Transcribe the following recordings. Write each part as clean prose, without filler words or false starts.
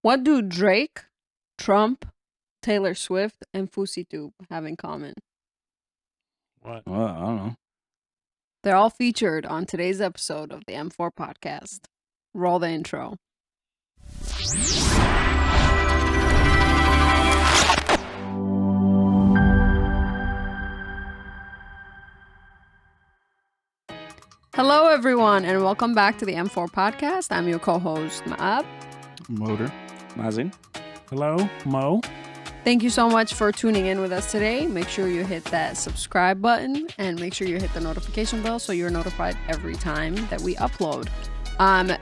What do Drake, Trump, Taylor Swift, and FouseyTube have in common? What? Well, I don't know. They're all featured on today's episode of the M4 podcast. Roll the intro. Hello, everyone, and welcome back to the M4 podcast. I'm your co-host, Maab. Motor. Mazin. Hello, Mo. Thank you so much for tuning in with us today. Make sure you hit that subscribe button and make sure you hit the notification bell so you're notified every time that we upload.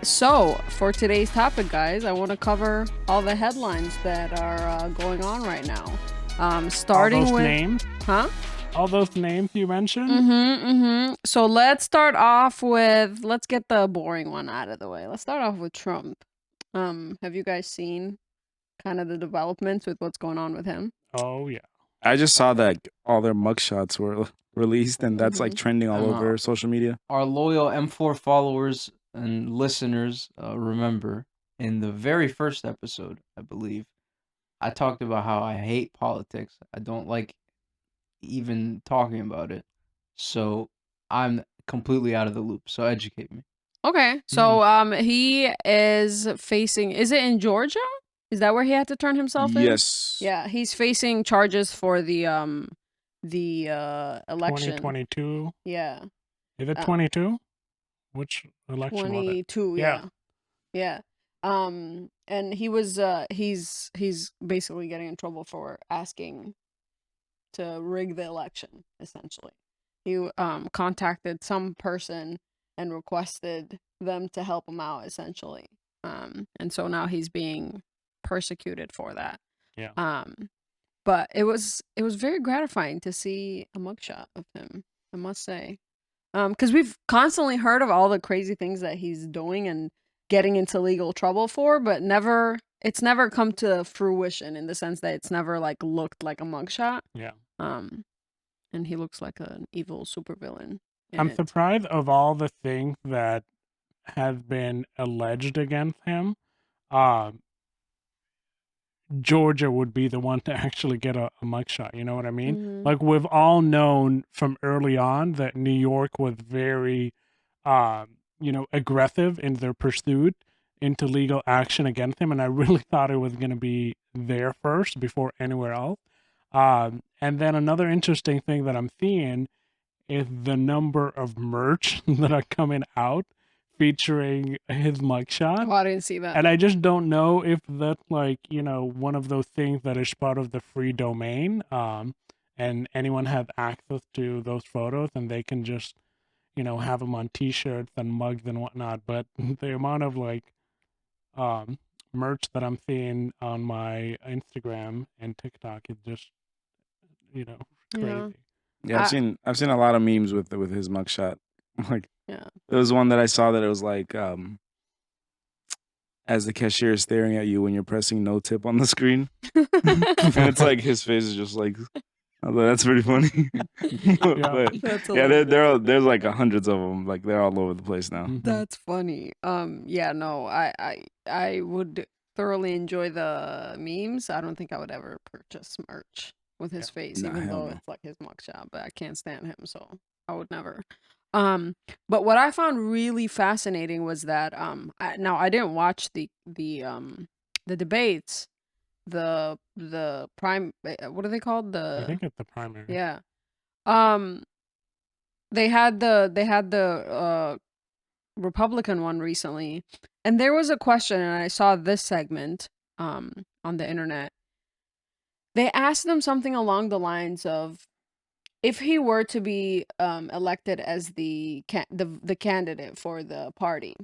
So for today's topic, guys, I want to cover all the headlines that are going on right now. Starting all those with names. Huh? All those names you mentioned. So let's start off with, let's get the boring one out of the way. Let's start off with Trump. Have you guys seen kind of the developments with what's going on with him? Oh yeah. I just saw that all their mugshots were released, and that's like trending all over social media. Our loyal M4 followers and listeners remember in the very first episode, I believe, I talked about how I hate politics. I don't like even talking about it. So I'm completely out of the loop. So educate me. Okay, so he is facing, is it in Georgia? Is that where he had to turn himself in? Yes. Yeah, he's facing charges for the election. 2022. Yeah. Is it 22? Which election was it? 22, yeah. Yeah. And he was he's basically getting in trouble for asking to rig the election, essentially. He contacted some person and requested them to help him out, essentially. And so now he's being persecuted for that. Yeah. But it was very gratifying to see a mugshot of him, I must say. Because we've constantly heard of all the crazy things that he's doing and getting into legal trouble for, but it's never come to fruition in the sense that it's never like looked like a mugshot. Yeah. And he looks like an evil supervillain. I'm surprised of all the things that have been alleged against him. Georgia would be the one to actually get a mugshot. You know what I mean? Like we've all known from early on that New York was very, aggressive in their pursuit into legal action against him, and I really thought it was going to be there first before anywhere else. And then another interesting thing that I'm seeing is the number of merch that are coming out featuring his mugshot. Oh, I didn't see that. And I just don't know if that's like, one of those things that is part of the free domain. And anyone have access to those photos and they can just, have them on t-shirts and mugs and whatnot. But the amount of merch that I'm seeing on my Instagram and TikTok is just, crazy. Yeah, I've seen a lot of memes with his mugshot. Like, yeah, there was one that I saw that it was like, as the cashier is staring at you when you're pressing no tip on the screen, and it's like his face is just like, I was like, that's pretty funny. But, there's like hundreds of them. Like they're all over the place now. That's funny. I would thoroughly enjoy the memes. I don't think I would ever purchase merch with his face, even though it's like his mugshot, but I can't stand him, so I would never. But what I found really fascinating was that I didn't watch the debates, the prime, what are they called? I think it's the primary. Yeah. They had the Republican one recently, and there was a question, and I saw this segment on the internet. They asked them something along the lines of, if he were to be elected as the candidate for the party,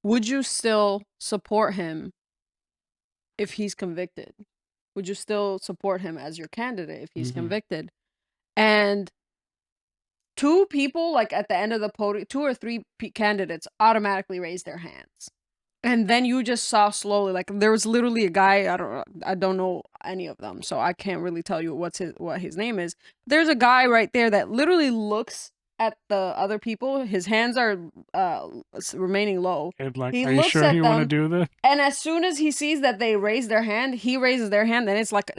would you still support him if he's convicted? Would you still support him as your candidate if he's convicted? And two people, like at the end of the podium, 2 or 3 candidates automatically raised their hands. And then you just saw slowly, like there was literally a guy, I don't know any of them, so I can't really tell you what his name is. There's a guy right there that literally looks at the other people. His hands are remaining low. It's like, He are you looks sure at you want to them, do this? and as soon as he sees that they raise their hand, he raises their hand, and it's like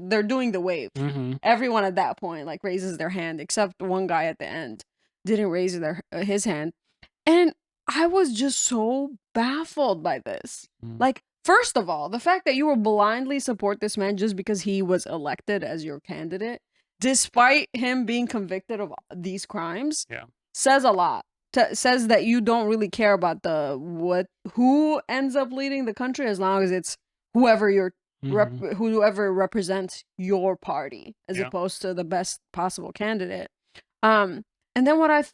they're doing the wave. Mm-hmm. Everyone at that point like raises their hand, except one guy at the end didn't raise his hand, and I was just so baffled by this. Like, first of all, the fact that you will blindly support this man just because he was elected as your candidate, despite him being convicted of these crimes, says a lot. Says that you don't really care about who ends up leading the country, as long as it's whoever whoever represents your party, as opposed to the best possible candidate. And then what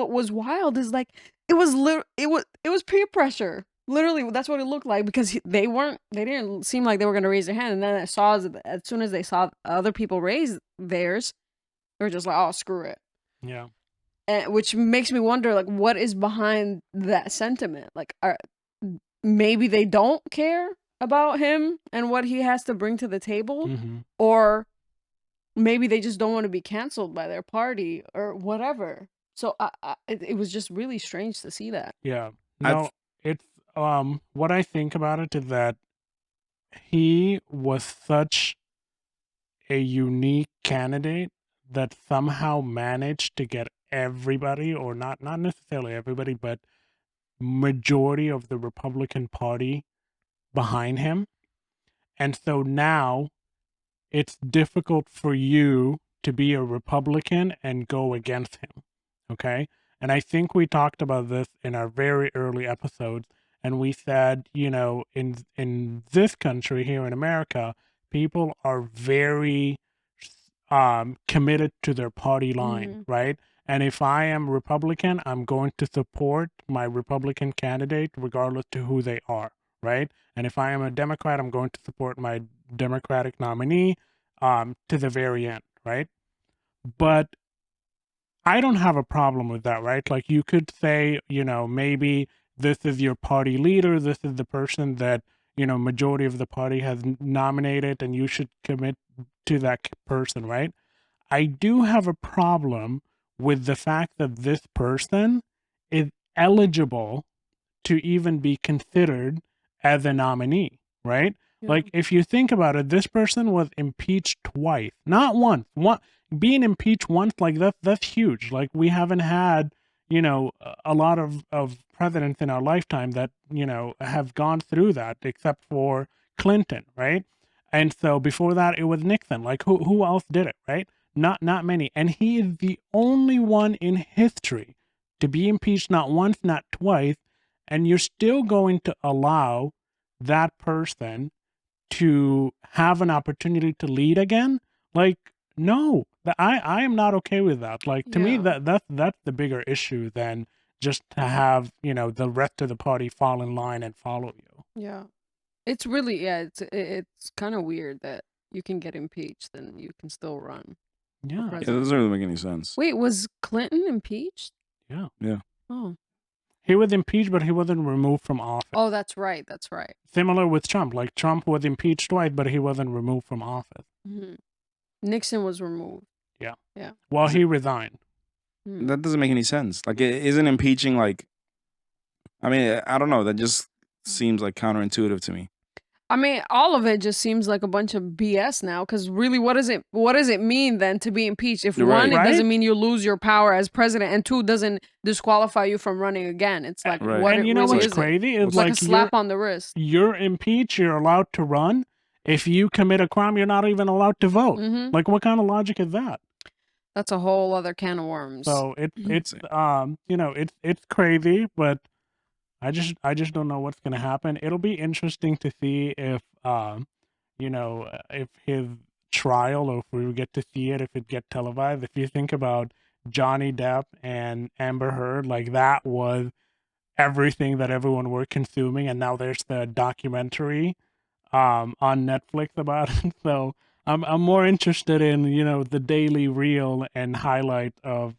was wild is like it was peer pressure. Literally, that's what it looked like, because they didn't seem like they were gonna raise their hand, and then as soon as they saw other people raise theirs, they were just like, oh, screw it. Yeah. Which makes me wonder, like, what is behind that sentiment? Like, maybe they don't care about him and what he has to bring to the table, or maybe they just don't want to be canceled by their party or whatever. So it was just really strange to see that. Yeah. No, it's what I think about it is that he was such a unique candidate that somehow managed to get everybody, or not necessarily everybody, but majority of the Republican Party behind him. And so now it's difficult for you to be a Republican and go against him. Okay? And I think we talked about this in our very early episodes, and we said, you know, in this country here in America, people are very committed to their party line, right? And if I am Republican, I'm going to support my Republican candidate regardless to who they are, right? And if I am a Democrat, I'm going to support my Democratic nominee to the very end, right? But I don't have a problem with that, right? Like, you could say, you know, maybe this is your party leader, this is the person that, you know, majority of the party has nominated, and you should commit to that person, right? I do have a problem with the fact that this person is eligible to even be considered as a nominee, right? Like, if you think about it, this person was impeached twice, not once. Being impeached once, like, that's huge. Like, we haven't had, you know, a lot of presidents in our lifetime that, you know, have gone through that, except for Clinton, right? And so before that, it was Nixon. Like, who else did it, right? Not many. And he is the only one in history to be impeached not once, not twice, and you're still going to allow that person to have an opportunity to lead again? Like, no, I am not okay with that. Like, to me, that's the bigger issue than just to have, you know, the rest of the party fall in line and follow you. Yeah. It's really, it's kind of weird that you can get impeached and you can still run. Yeah. It doesn't really make any sense. Wait, was Clinton impeached? Yeah. Oh. He was impeached, but he wasn't removed from office. Oh, that's right. Similar with Trump. Like, Trump was impeached twice, but he wasn't removed from office. Nixon was removed. Yeah. Yeah. Well, he resigned. That doesn't make any sense. Like, it isn't impeaching, like, I mean, I don't know. That just seems like counterintuitive to me. I mean, all of it just seems like a bunch of BS now, because really, what does it mean then to be impeached? If one, it doesn't mean you lose your power as president, and two, doesn't disqualify you from running again. It's like, what? And you know what's crazy? It's like a slap on the wrist. You're impeached, you're allowed to run. If you commit a crime, you're not even allowed to vote. Like, what kind of logic is that? That's a whole other can of worms. So it's you know, it's crazy, but I just don't know what's going to happen. It'll be interesting to see if, you know, if his trial, or if we get to see it, if it gets televised. If you think about Johnny Depp and Amber Heard, like, that was everything that everyone were consuming, and now there's the documentary on Netflix about it. So I'm more interested in, you know, the daily reel and highlight of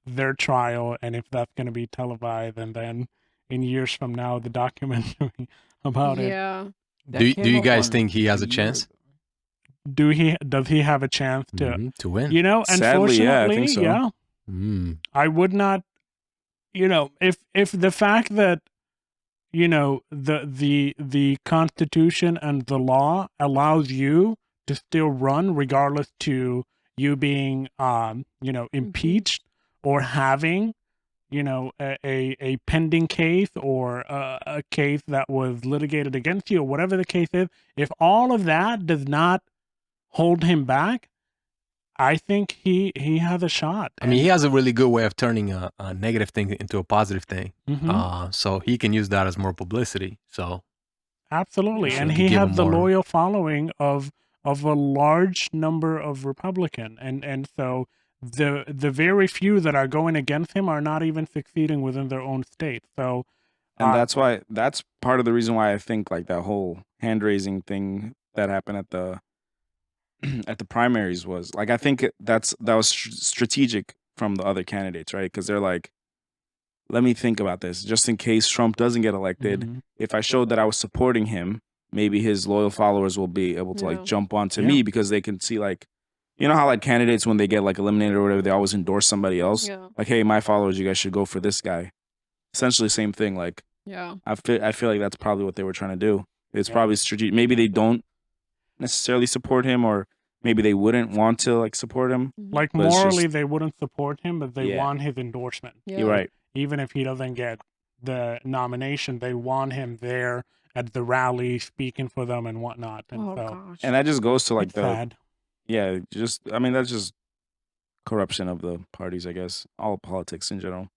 their trial, and if that's going to be televised, and then in years from now the documentary about it. Do you guys think he has a chance? Does he have a chance to win? You know, sadly, unfortunately, yeah, I think so. I would not, if the fact that, the Constitution and the law allows you to still run regardless to you being, impeached or having, a pending case or a case that was litigated against you or whatever the case is, if all of that does not hold him back, I think he has a shot. I mean, he has a really good way of turning a negative thing into a positive thing. Mhm. So he can use that as more publicity. So Absolutely, Yeah. and Should he give has him the more- loyal following of a large number of Republican, and so the very few that are going against him are not even succeeding within their own state. So, And that's part of the reason why I think like that whole hand raising thing that happened at the at the primaries was like, I think that was strategic from the other candidates, right? Because they're like, let me think about this just in case Trump doesn't get elected. Mhm. If I showed that I was supporting him, maybe his loyal followers will be able to like Yeah. jump onto Yeah. me because they can see like, how like candidates when they get like eliminated or whatever, they always endorse somebody else. Yeah. Like, hey, my followers, you guys should go for this guy. Essentially, same thing. Like, Yeah. I feel like that's probably what they were trying to do. It's Yeah. probably strategic. Maybe they don't necessarily support him, or maybe they wouldn't want to like support him. Like But it's morally, just- they wouldn't support him, but they Yeah. want his endorsement. Yeah. You're right. Even if he doesn't get the nomination, they want him there at the rally speaking for them and whatnot. And Oh so gosh. And that just goes to like it's the sad. that's just corruption of the parties, I guess. All politics in general.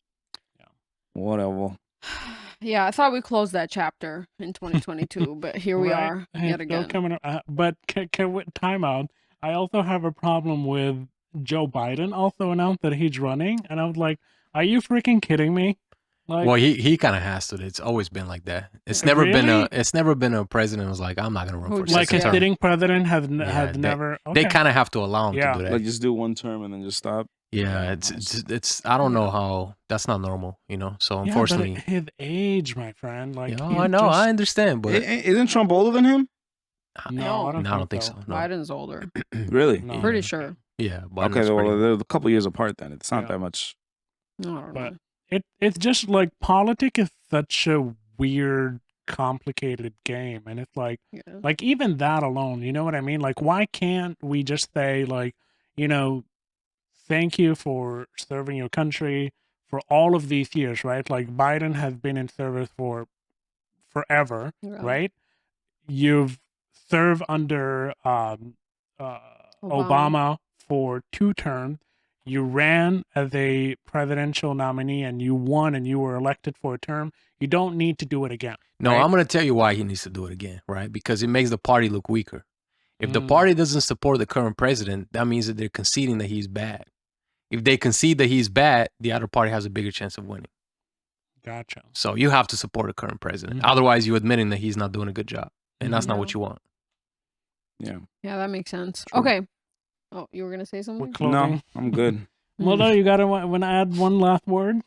Yeah. Whatever. Yeah, I thought we closed that chapter in 2022, but here we Right? are And yet it's still again. coming up, but can we time out? I also have a problem with Joe Biden also announced that he's running, and I was like, "Are you freaking kidding me?" Like, well, he kind of has to. It's always been like that. It's never been Really? a president who's like, I'm not gonna run Who for just- like a second term. sitting president has Yeah, has never. They Okay. kind of have to allow him Yeah. to do that. Like just do one term and then just stop. Yeah, it's I don't know how that's not normal, So Yeah, unfortunately, but his age, my friend, like yeah, he's I know, just- I understand, but Isn't Trump older than him? No, I don't think so. No. Biden's older. Really? No. Pretty sure. Yeah, Okay, Biden's well, pretty- they're a couple years apart then. It's not Yeah. that much. I don't But know. it's just like politics is such a weird, complicated game, and it's like Yeah. even that alone, you know what I mean? Like, why can't we just say like, thank you for serving your country for all of these years, right? Like Biden has been in service for forever, Yeah. right? You've served under Obama for 2 terms. You ran as a presidential nominee and you won and you were elected for a term. You don't need to do it again. No, right? I'm going to tell you why he needs to do it again, right? Because it makes the party look weaker. If the Mm. party doesn't support the current president, that means that they're conceding that he's bad. If they concede that he's bad, the other party has a bigger chance of winning. Gotcha. So you have to support the current president. Mhm. Otherwise, you're admitting that he's not doing a good job. And that's not Mhm. what you want. Yeah. Yeah, that makes sense. True. Okay. Oh, you were gonna say We're something? closing. No, I'm good. Mulder, you gotta want to add one last word?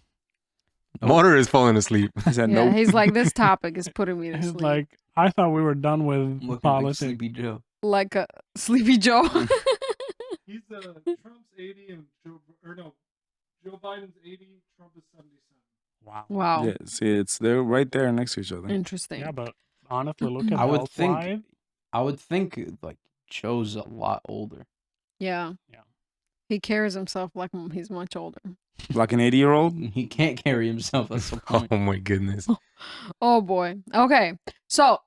Motor is falling asleep. He said Yeah, nope. he's like, this topic is putting me to It's sleep. like, I thought we were done with Looking like politics. Sleepy Joe. Like a Sleepy Joe. He's Trump's 80 and Joe Biden's 80, Trump is 77. Wow. Wow. Yeah, see, they're right there next to each other. Interesting. Yeah, but honestly, look at I would health-wise. think like Joe's a lot older. Yeah. Yeah. He carries himself like he's much older. Like an 80-year-old? He can't carry himself. That's the point. Oh my goodness. Oh boy. Okay. So,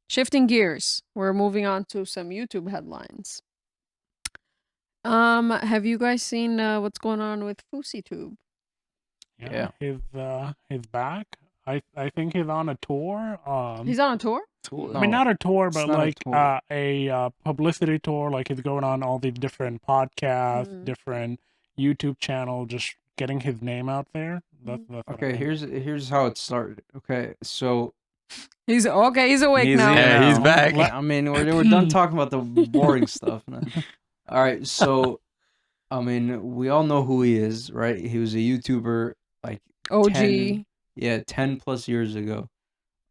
shifting gears, we're moving on to some YouTube headlines. Have you guys seen what's going on with FouseyTube? Yeah. He's back. I think he's on a tour. He's on a tour? Tour. I mean, not a tour, it's but not a like tour. a publicity tour. Like he's going on all the different podcasts, Mhm. different YouTube channel, just getting his name out there. That's what I Okay, mean. here's how it started. Okay, so He's awake He's now. in Yeah, he's now. back. I mean we're done talking about the boring stuff now. All right, so I mean we all know who he is, right? He was a YouTuber like OG. 10 plus years ago.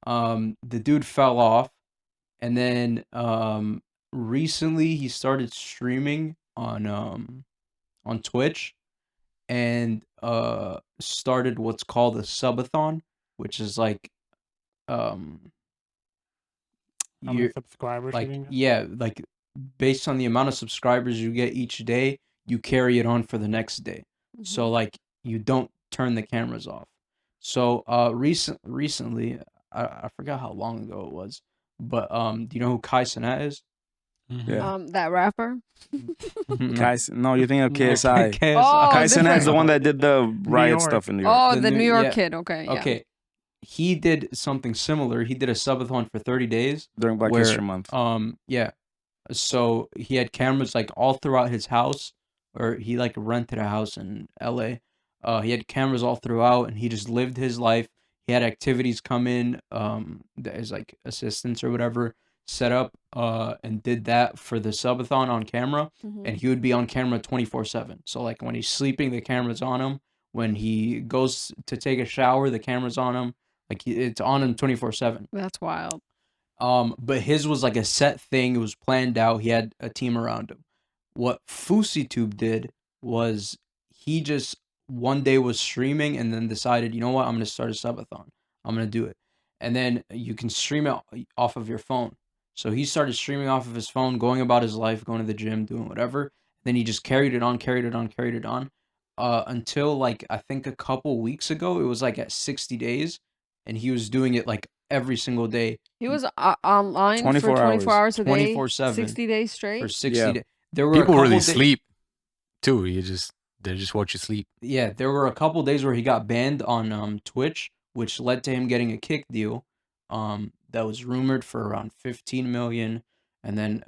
The dude fell off, and then recently he started streaming on Twitch, and started what's called a subathon, which is like um How many you're subscribers you like can get? yeah, like based on the amount of subscribers you get each day, you carry it on for the next day. So Mhm. like you don't turn the cameras off. So recently, I forgot how long ago it was, but do you know who Kai Cenat is? Mhm. Yeah. That rapper. No. No, you're thinking of No. KSI. KSI. Oh, Kai Cenat is the different. one that did the New riot York. stuff in New York. Oh, The the new- New York yeah. kid. Okay, yeah. Okay. He did something similar. He did a subathon for 30 days During Black where History Month. yeah. So he had cameras like all throughout his house, or he like rented a house in LA. He had cameras all throughout, and he just lived his life. He had activities come in, as like assistants or whatever, set up, and did that for the subathon on camera. Mhm. And he would be on camera 24/7. So like when he's sleeping, the camera's on him. When he goes to take a shower, the camera's on him. Like it's on him 24/7. That's wild. But his was like a set thing. It was planned out. He had a team around him. What FouseyTube did was he just one day was streaming and then decided, you know what, I'm gonna start a subathon. I'm gonna do it, and then you can stream it off of your phone. So he started streaming off of his phone, going about his life, going to the gym, doing whatever. Then he just carried it on, until like I think a couple weeks ago, it was like at 60 days, and he was doing it like every single day. He was online 24 for 24 hours. hours a day, 24/7 60 days for straight. 60 Yeah. days. There were People a couple really da- sleep too. They just watch you sleep. Yeah, there were a couple days where he got banned on Twitch, which led to him getting a kick deal that was rumored for around 15 million, and then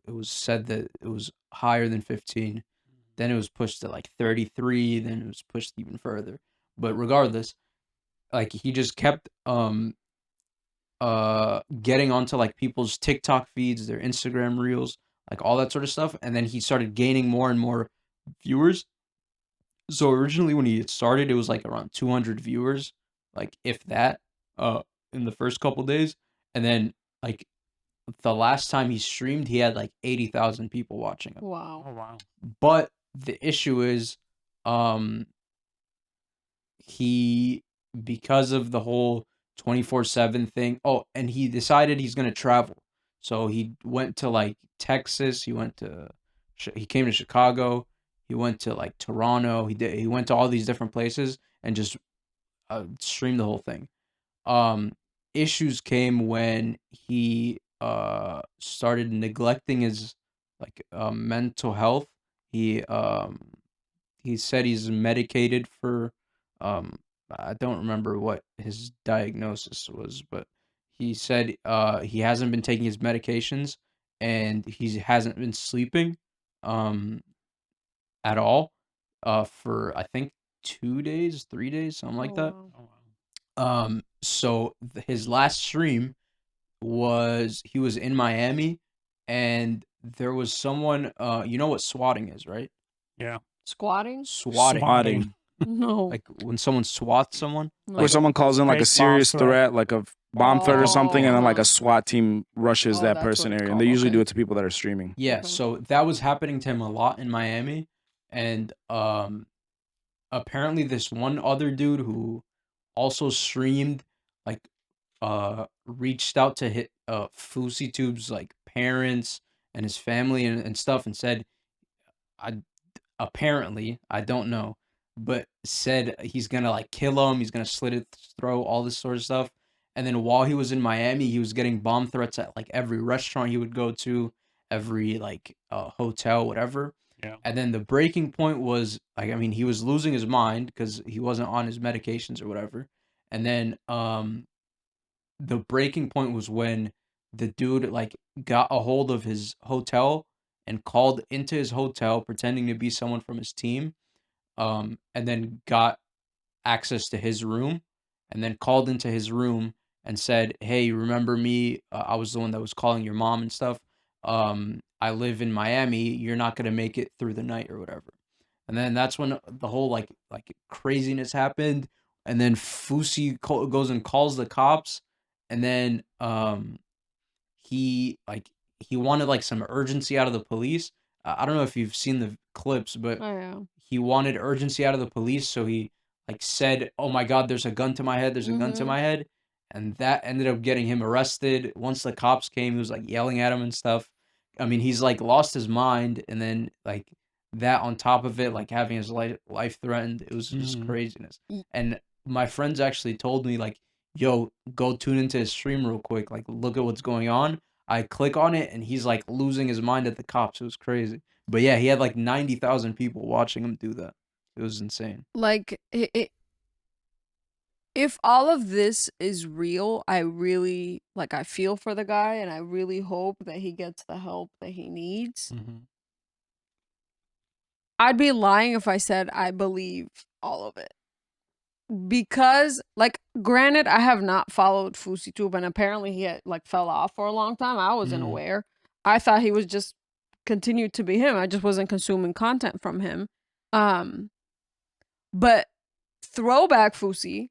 it was said that it was higher than 15. Then it was pushed to like 33, then it was pushed even further. But regardless, like he just kept getting onto like people's TikTok feeds, their Instagram reels, like all that sort of stuff, and then he started gaining more and more viewers. So originally when he started, it was like around 200 viewers, like if that, in the first couple days, and then like the last time he streamed, he had like 80,000 people watching him. Wow. Oh wow. But the issue is, um, he because of the whole 24/7 thing. Oh, and he decided he's gonna travel. So he went to like Texas. He came to Chicago. He went to like Toronto. He went to all these different places and just streamed the whole thing. Um, Issues came when he started neglecting his like mental health. He um he said he's medicated for um I don't remember what his diagnosis was, but he said he hasn't been taking his medications and he hasn't been sleeping um at all for I think 2 days, 3 days, something like that. wow. Oh wow. So his last stream was he was in Miami and there was someone you know what swatting is, right? Yeah. Squatting? Swatting. Swatting. No. Like when someone swats someone. No. Where someone calls in like a Fake bomb serious threat. threat, like a bomb threat or something, and then like Oh. a SWAT team rushes Oh, that that's person what it's area. And they called, usually do okay. it to people that are streaming. Yeah, Okay. so that was happening to him a lot in Miami, and apparently this one other dude who also streamed like reached out to hit FouseyTube's like parents and his family and stuff and said I apparently I don't know, but said he's gonna like kill him, he's gonna slit his throat, all this sort of stuff. And then while he was in Miami, he was getting bomb threats at like every restaurant he would go to, every like hotel, whatever. Yeah. And then the breaking point was like I mean he was losing his mind because he wasn't on his medications or whatever. And then the breaking point was when the dude like got a hold of his hotel and called into his hotel pretending to be someone from his team, and then got access to his room and then called into his room and said, hey, remember me, I was the one that was calling your mom and stuff. I live in Miami, you're not going to make it through the night or whatever. And then that's when the whole like craziness happened. And then Fousey goes and calls the cops. And then he wanted like some urgency out of the police. I don't know if you've seen the clips, but Oh yeah. he wanted urgency out of the police, so he like said, "Oh my God, there's a gun to my head. There's a gun to my head," and that ended up getting him arrested. Once the cops came, he was like yelling at him and stuff. I mean, he's like lost his mind, and then like that on top of it, like having his life threatened. It was just craziness. And my friends actually told me like, "Yo, go tune into his stream real quick. Like, look at what's going on." I click on it, and he's like losing his mind at the cops. It was crazy. But yeah, he had like 90,000 people watching him do that. It was insane. Like, if all of this is real, I really, like, I feel for the guy, and I really hope that he gets the help that he needs. I'd be lying if I said I believe all of it. Because, like, granted, I have not followed FouseyTube, and apparently he had, like, fell off for a long time. I wasn't aware. I thought he was just continued to be him. I just wasn't consuming content from him. But throwback Fousey,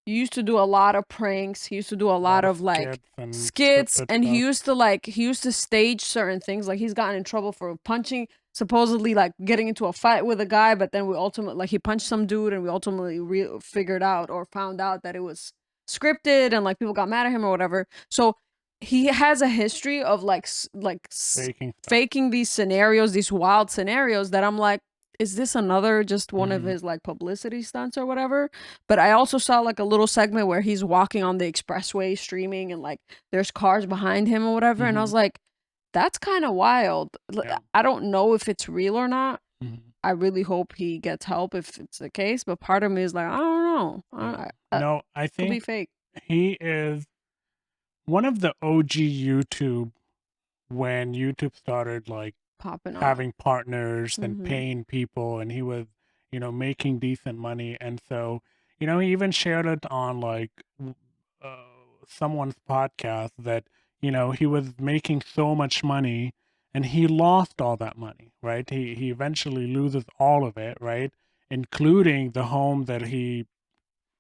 he used to do a lot of pranks. He used to do a lot of like skits, and he used to stage certain things. Like, he's gotten in trouble for punching, supposedly like getting into a fight with a guy, but then we ultimately, like, he punched some dude, and we ultimately figured out or found out that it was scripted, and like people got mad at him or whatever. So he has a history of faking these scenarios, these wild scenarios that I'm like, is this another just one of his like publicity stunts or whatever? But I also saw like a little segment where he's walking on the expressway streaming, and like there's cars behind him or whatever. And I was like, that's kind of wild. I don't know if it's real or not. I really hope he gets help if it's the case. But part of me is like, I don't know. No, I Could be think fake. he is one of the OG YouTube when YouTube started like Popping off. having partners and paying people, and he was, making decent money. And so, he even shared it on like someone's podcast that, he was making so much money and he lost all that money, right? He eventually loses all of it, right? Including the home that he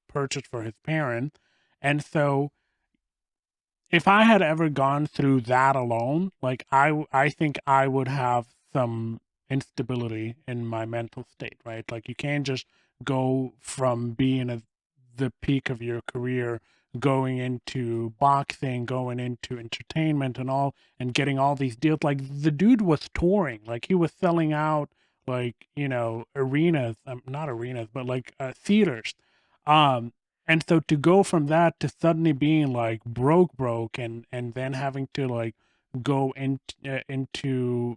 purchased for his parents. And so if I had ever gone through that alone, like I think I would have some instability in my mental state, right? Like, you can't just go from being at the peak of your career, going into boxing, going into entertainment and all, and getting all these deals. Like, the dude was touring, like he was selling out, like, arenas, not arenas, but like theaters. And so to go from that to suddenly being like broke and then having to like go into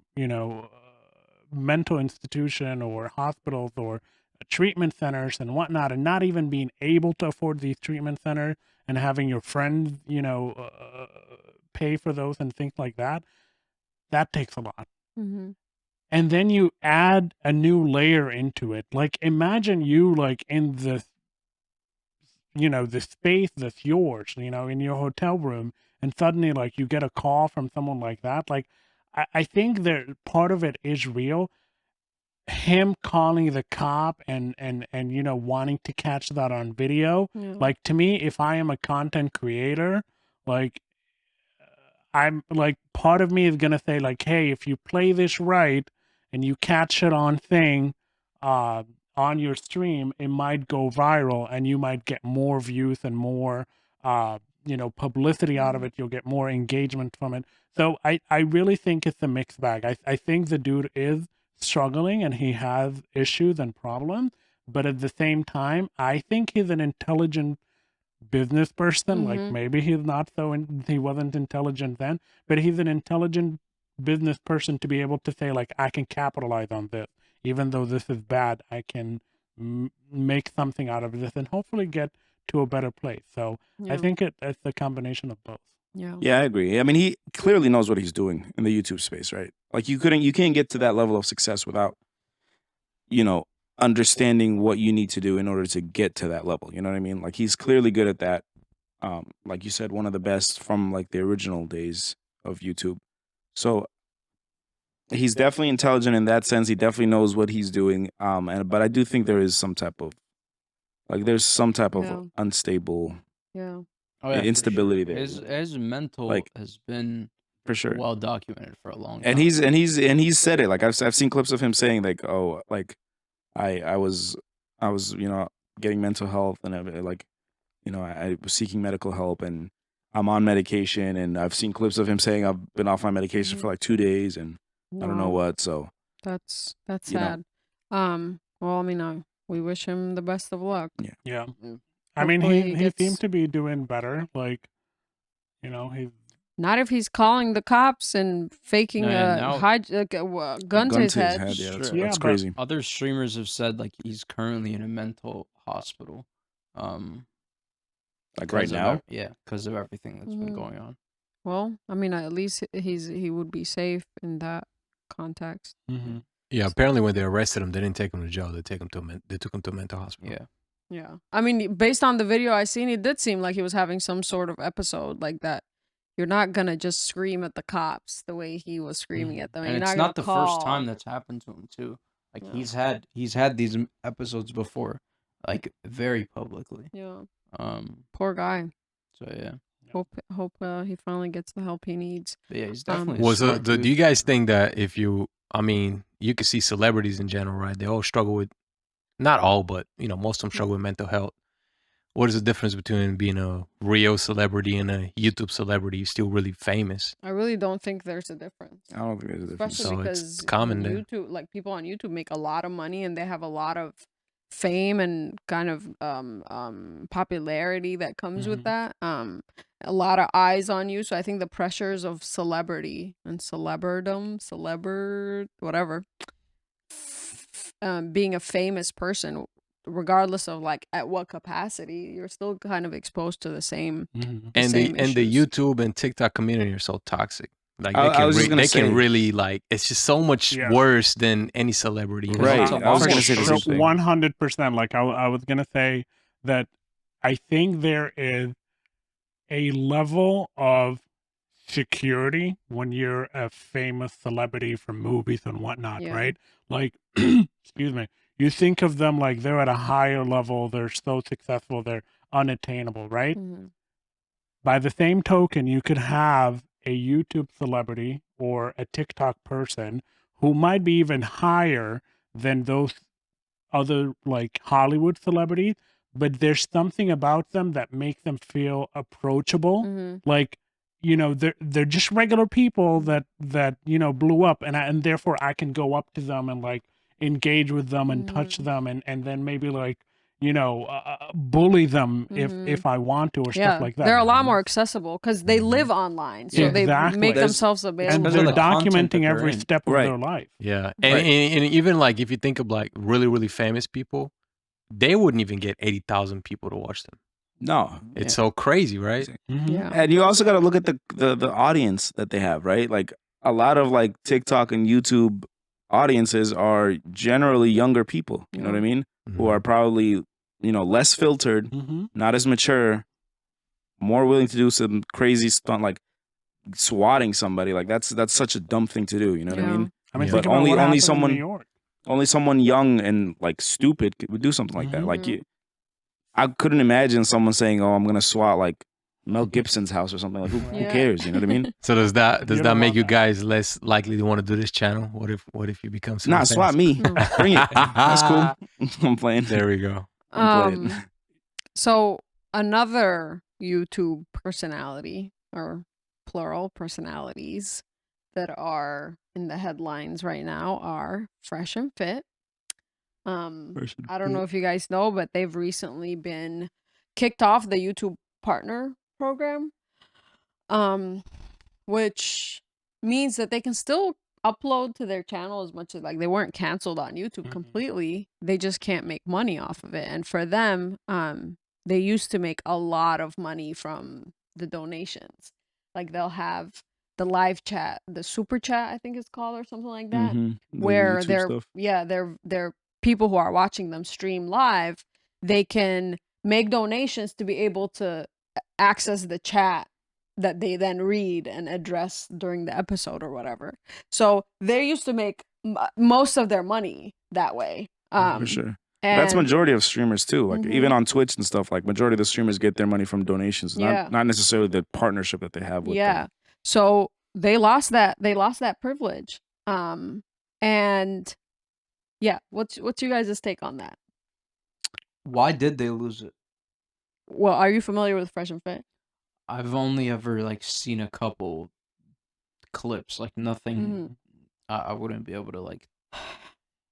mental institution or hospitals or treatment centers and whatnot, and not even being able to afford these treatment centers, and having your friends pay for those and things like that, that takes a lot. And then you add a new layer into it. Like, imagine you like in the the space that's yours, in your hotel room, and suddenly like you get a call from someone like that. Like, I think that part of it is real. Him calling the cop and wanting to catch that on video. Like, to me, if I am a content creator, like, I'm like, part of me is gonna say like, hey, if you play this right and you catch it on thing, on your stream, it might go viral and you might get more views and more, publicity out of it. You'll get more engagement from it. So I really think it's a mixed bag. I think the dude is struggling and he has issues and problems, but at the same time, I think he's an intelligent business person. Like, maybe he's not he wasn't intelligent then, but he's an intelligent business person to be able to say like, I can capitalize on this. Even though this is bad, I can make something out of this and hopefully get to a better place. So I think it's a combination of both. Yeah, I agree. I mean, he clearly knows what he's doing in the YouTube space, right? Like, you can't get to that level of success without, understanding what you need to do in order to get to that level. You know what I mean? Like, he's clearly good at that. Like you said, one of the best from like the original days of YouTube. So he's definitely intelligent in that sense. He definitely knows what he's doing. But I do think there is some type of unstable instability there. His mental has been for sure well documented for a long time. And he's said it. Like, I've seen clips of him saying like, oh, like I was getting mental health and like I was seeking medical help and I'm on medication and I've seen clips of him saying I've been off my medication for like 2 days and I don't know Wow. what. So That's you know, sad. Well, I mean, we wish him the best of luck. Yeah. Yeah. I mean, Hopefully he he seemed gets. to be doing better. Like, he Not if he's calling the cops and faking Yeah, a now gun to gun his to his head. head. Yeah, Sure. yeah, that's but crazy. other streamers have said like he's currently in a mental hospital. Like right now. Because of everything that's been Mhm. going on. Well, I mean, at least he would be safe in that context. Yeah, apparently when they arrested him, they didn't take him to jail. They took him to a mental hospital. Yeah. Yeah. I mean, based on the video I seen, it did seem like he was having some sort of episode like that. You're not gonna just scream at the cops the way he was screaming at them. And You're it's not not gonna the first call. time that's happened to him too. Like Yeah. he's had these episodes before, like very publicly. Yeah. Um. Poor guy. So yeah. Hope he finally gets the help he needs. But yeah, he's definitely a Was smart do dude. you guys think that if you, I mean, you could see celebrities in general, right? They all struggle with, not all, but most of them struggle with mental health. What is the difference between being a real celebrity and a YouTube celebrity? You're still really famous. I really don't think there's a difference. I don't think there's a difference. Especially So because it's common when then. YouTube, like people on YouTube make a lot of money and they have a lot of fame and kind of popularity that comes with that. A lot of eyes on you. So I think the pressures of celebrity and whatever, being a famous person, regardless of like at what capacity, you're still kind of exposed to the same And same the issues. YouTube and TikTok community are so toxic. Like I was just gonna they can say- really like, it's just so much Yeah. worse than any celebrity. Right. also- I was also gonna say the same shows- thing. 100%. Like I was gonna say that I think there is a level of security when you're a famous celebrity from movies and whatnot, Yeah. right? Like, excuse me, you think of them like they're at a higher level, they're so successful, they're unattainable, right? Mhm. By the same token, you could have a YouTube celebrity or a TikTok person who might be even higher than those other like Hollywood celebrities, but there's something about them that makes them feel approachable. Mhm. Like, they're just regular people that blew up, and therefore I can go up to them and like engage with them and touch them, and then maybe like bully them if I want to, or Yeah, stuff like that. they're a lot more accessible because they live online, so they Exactly. make There's- themselves and available. because of they're the content that documenting they're every in. step of Right. their life. Yeah. And, Right. and even like if you think of like really, really famous people, they wouldn't even get 80,000 people to watch them. No. It's so crazy, right? Yeah. And you also got to look at the audience that they have, right? Like a lot of like TikTok and YouTube audiences are generally younger people. You know what I mean? Who are probably less filtered, not as mature, more willing to do some crazy stunt like swatting somebody. Like that's such a dumb thing to do. You know what I Yeah. mean? I mean, Yeah. think But about only what happened in someone- New York. Only someone young and like stupid would do something like that. Like I couldn't imagine someone saying, "Oh, I'm gonna swat like Mel Gibson's house or something." Like who Yeah. cares? You know what I mean? So does that You don't make want you that. guys less likely to want to do this channel? What if you become super Nah, famous? swat me. No. Bring it. That's cool. I'm playing. There we go. I'm playing. So another YouTube personality, or plural personalities, that are in the headlines right now are Fresh&Fit. I don't know if you guys know, but they've recently been kicked off the YouTube partner program, which means that they can still upload to their channel as much as like they weren't canceled on YouTube completely. They just can't make money off of it. And for them, they used to make a lot of money from the donations. Like they'll have the live chat, the super chat, I think it's called, or something like that, The where YouTube they're people who are watching them stream live. They can make donations to be able to access the chat that they then read and address during the episode or whatever. So they used to make most of their money that way. For sure. And That's majority of streamers too. Like Mhm. even on Twitch and stuff, like majority of the streamers get their money from donations, Yeah. not necessarily the partnership that they have with yeah. them. So they lost that privilege. And Yeah, what's your guys' take on that? Why did they lose it? Well, are you familiar with Fresh and Fit? I've only ever like seen a couple clips, like nothing. I wouldn't be able to like.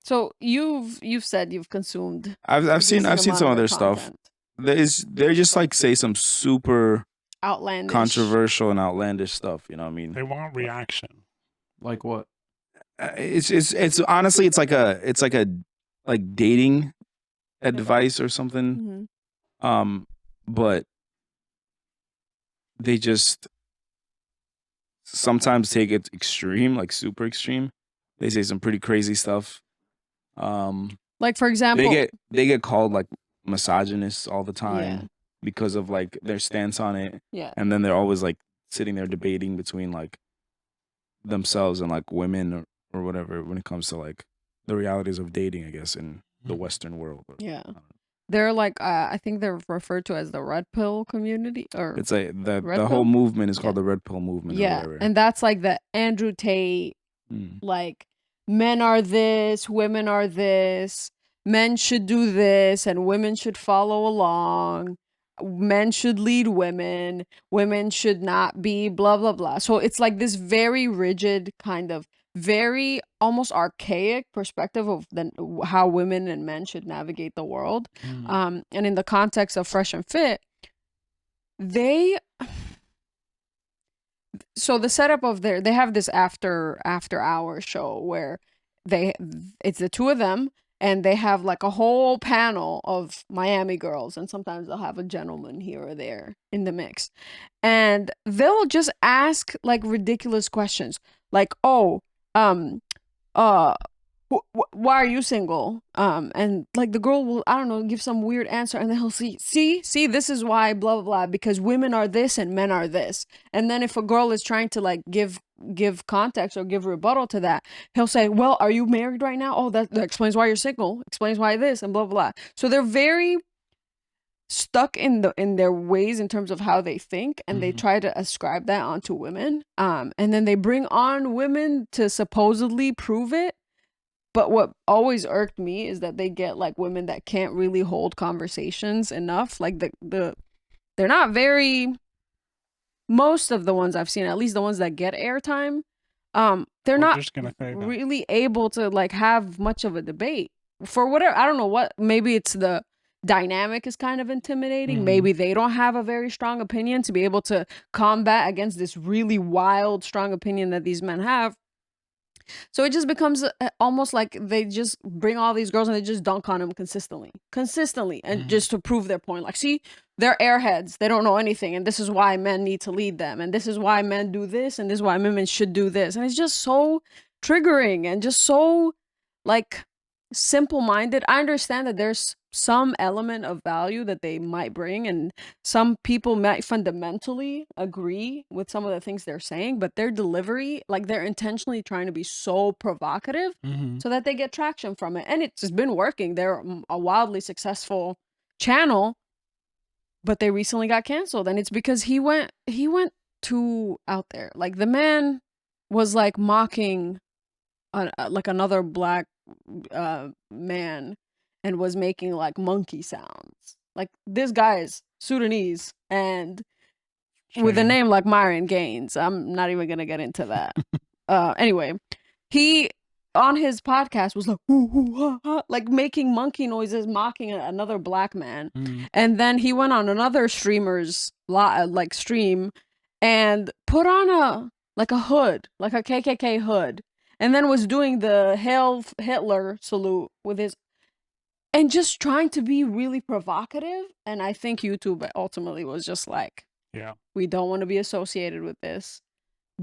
So you've said you've consumed I've a seen decent some amount of their their stuff. content. They're just like say some super Outlandish. controversial and outlandish stuff. You know what I mean? They want reaction. Like what? It's honestly it's like a like dating advice or something. Mhm. But they just sometimes take it extreme, like super extreme. They say some pretty crazy stuff. Like for example, they get called like misogynists all the time Yeah. because of like their stance on it. Yeah. And then they're always like sitting there debating between like themselves and like women or whatever when it comes to like the realities of dating, I guess, in the Western world. Yeah. They're like I think they're referred to as the red pill community, or It's like Red the whole pill? movement is called the red pill movement or yeah, whatever. and that's like the Andrew Tate, like men are this, women are this, men should do this, and women should follow along. Men should lead women. Women should not be blah blah blah. So it's like this very rigid kind of very almost archaic perspective of how women and men should navigate the world. And in the context of Fresh and Fit, so the setup of they have this after hour show where it's the two of them and they have like a whole panel of Miami girls, and sometimes they'll have a gentleman here or there in the mix, and they'll just ask like ridiculous questions like, oh, why are you single? And like the girl will, I don't know, give some weird answer, and then he'll see, this is why, blah blah blah, because women are this and men are this. And then if a girl is trying to like give context or give rebuttal to that, he'll say, well, are you married right now? Oh, that explains why you're single, explains why this, and blah blah blah. So they're very stuck in their ways in terms of how they think, and they try to ascribe that onto women, and then they bring on women to supposedly prove it. But what always irked me is that they get like women that can't really hold conversations enough. Like they're not very, most of the ones I've seen, at least the ones that get airtime, they're not just gonna say that. really able to like have much of a debate for whatever. I don't know what, maybe it's the dynamic is kind of intimidating. Maybe they don't have a very strong opinion to be able to combat against this really wild, strong opinion that these men have. So it just becomes almost like they just bring all these girls and they just dunk on them consistently, and just to prove their point. Like, see, they're airheads. They don't know anything. And this is why men need to lead them. And this is why men do this. And this is why women should do this. And it's just so triggering and just so like simple-minded. I understand that there's some element of value that they might bring, and some people might fundamentally agree with some of the things they're saying, but their delivery, like they're intentionally trying to be so provocative so that they get traction from it. And it's been working. They're a wildly successful channel, but they recently got canceled, and it's because he went too out there. Like the man was like mocking like another black man, and was making like monkey sounds. Like this guy is Sudanese and with a name like Myron Gaines. I'm not even gonna get into that. Anyway, he on his podcast was like ooh, ooh, ha, ha, like making monkey noises, mocking another black man. And then he went on another streamer's like stream and put on a hood, like a KKK hood, and then was doing the Hail Hitler salute with his, and just trying to be really provocative. And I think YouTube ultimately was just like, yeah, we don't want to be associated with this.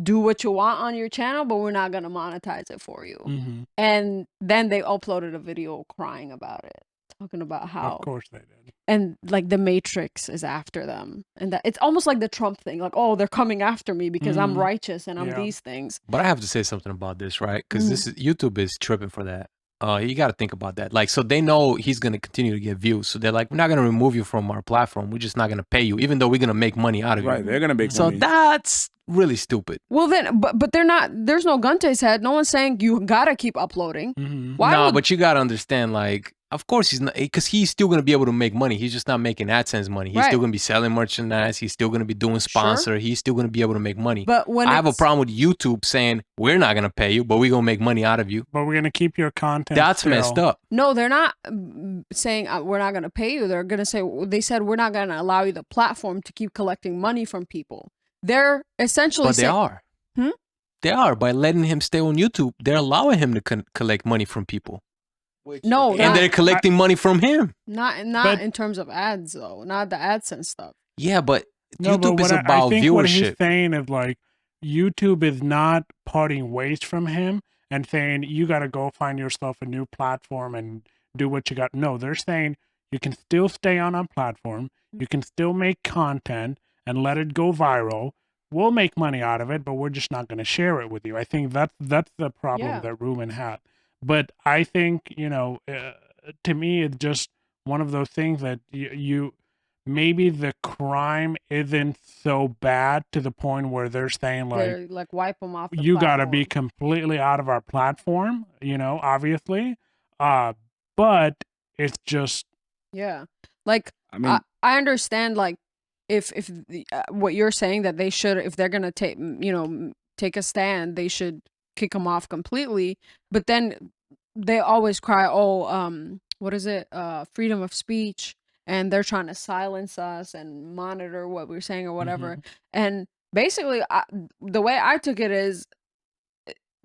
Do what you want on your channel, but we're not going to monetize it for you. And then they uploaded a video crying about it, talking about how, of course they did, and like the Matrix is after them, and that it's almost like the Trump thing, like, oh, they're coming after me because I'm righteous and I'm these things. But I have to say something about this, right? Because this is YouTube is tripping for that. You got to think about that. Like, so they know he's going to continue to get views. So they're like, we're not going to remove you from our platform. We're just not going to pay you, even though we're going to make money out of you. Right, they're gonna make So money. that's really stupid. Well then, but they're not. There's no gun to his head. No one's saying you gotta keep uploading. Why No, would- but you gotta understand, like, of course he's not, because he's still gonna be able to make money. He's just not making AdSense money. He's still Right. gonna be selling merchandise. He's still gonna be doing sponsor. He's still gonna be able to make money. But when I have a it's- problem with YouTube saying we're not gonna pay you, but we're gonna make money out of you. But we're gonna keep your content. That's still. messed up. No, they're not saying we're not gonna pay you. They're gonna say they said we're not gonna allow you the platform to keep collecting money from people. They're essentially But they saying, are. Hmm? They are. By letting him stay on YouTube, they're allowing him to collect money from people. no, And not, they're collecting money from him. not But- in terms of ads though, not the AdSense stuff. Yeah, but No, YouTube but is what about I think what he's viewership. saying is like YouTube is not parting ways from him and saying you got to go find yourself a new platform and do what you got. No, they're saying you can still stay on our platform, you can still make content and let it go viral. We'll make money out of it, but we're just not going to share it with you. I think that's the problem Yeah. that Ruben had. But I think, to me, it's just one of those things that you maybe the crime isn't so bad to the point where they're saying like, They're like wipe them off. The you got to be platform. completely out of our platform, obviously. But it's just, Yeah, like I mean, I understand like if what you're saying that they should, if they're gonna take take a stand, they should kick them off completely. But then they always cry, what is it, freedom of speech, and they're trying to silence us and monitor what we're saying or whatever. And basically, the way I took it is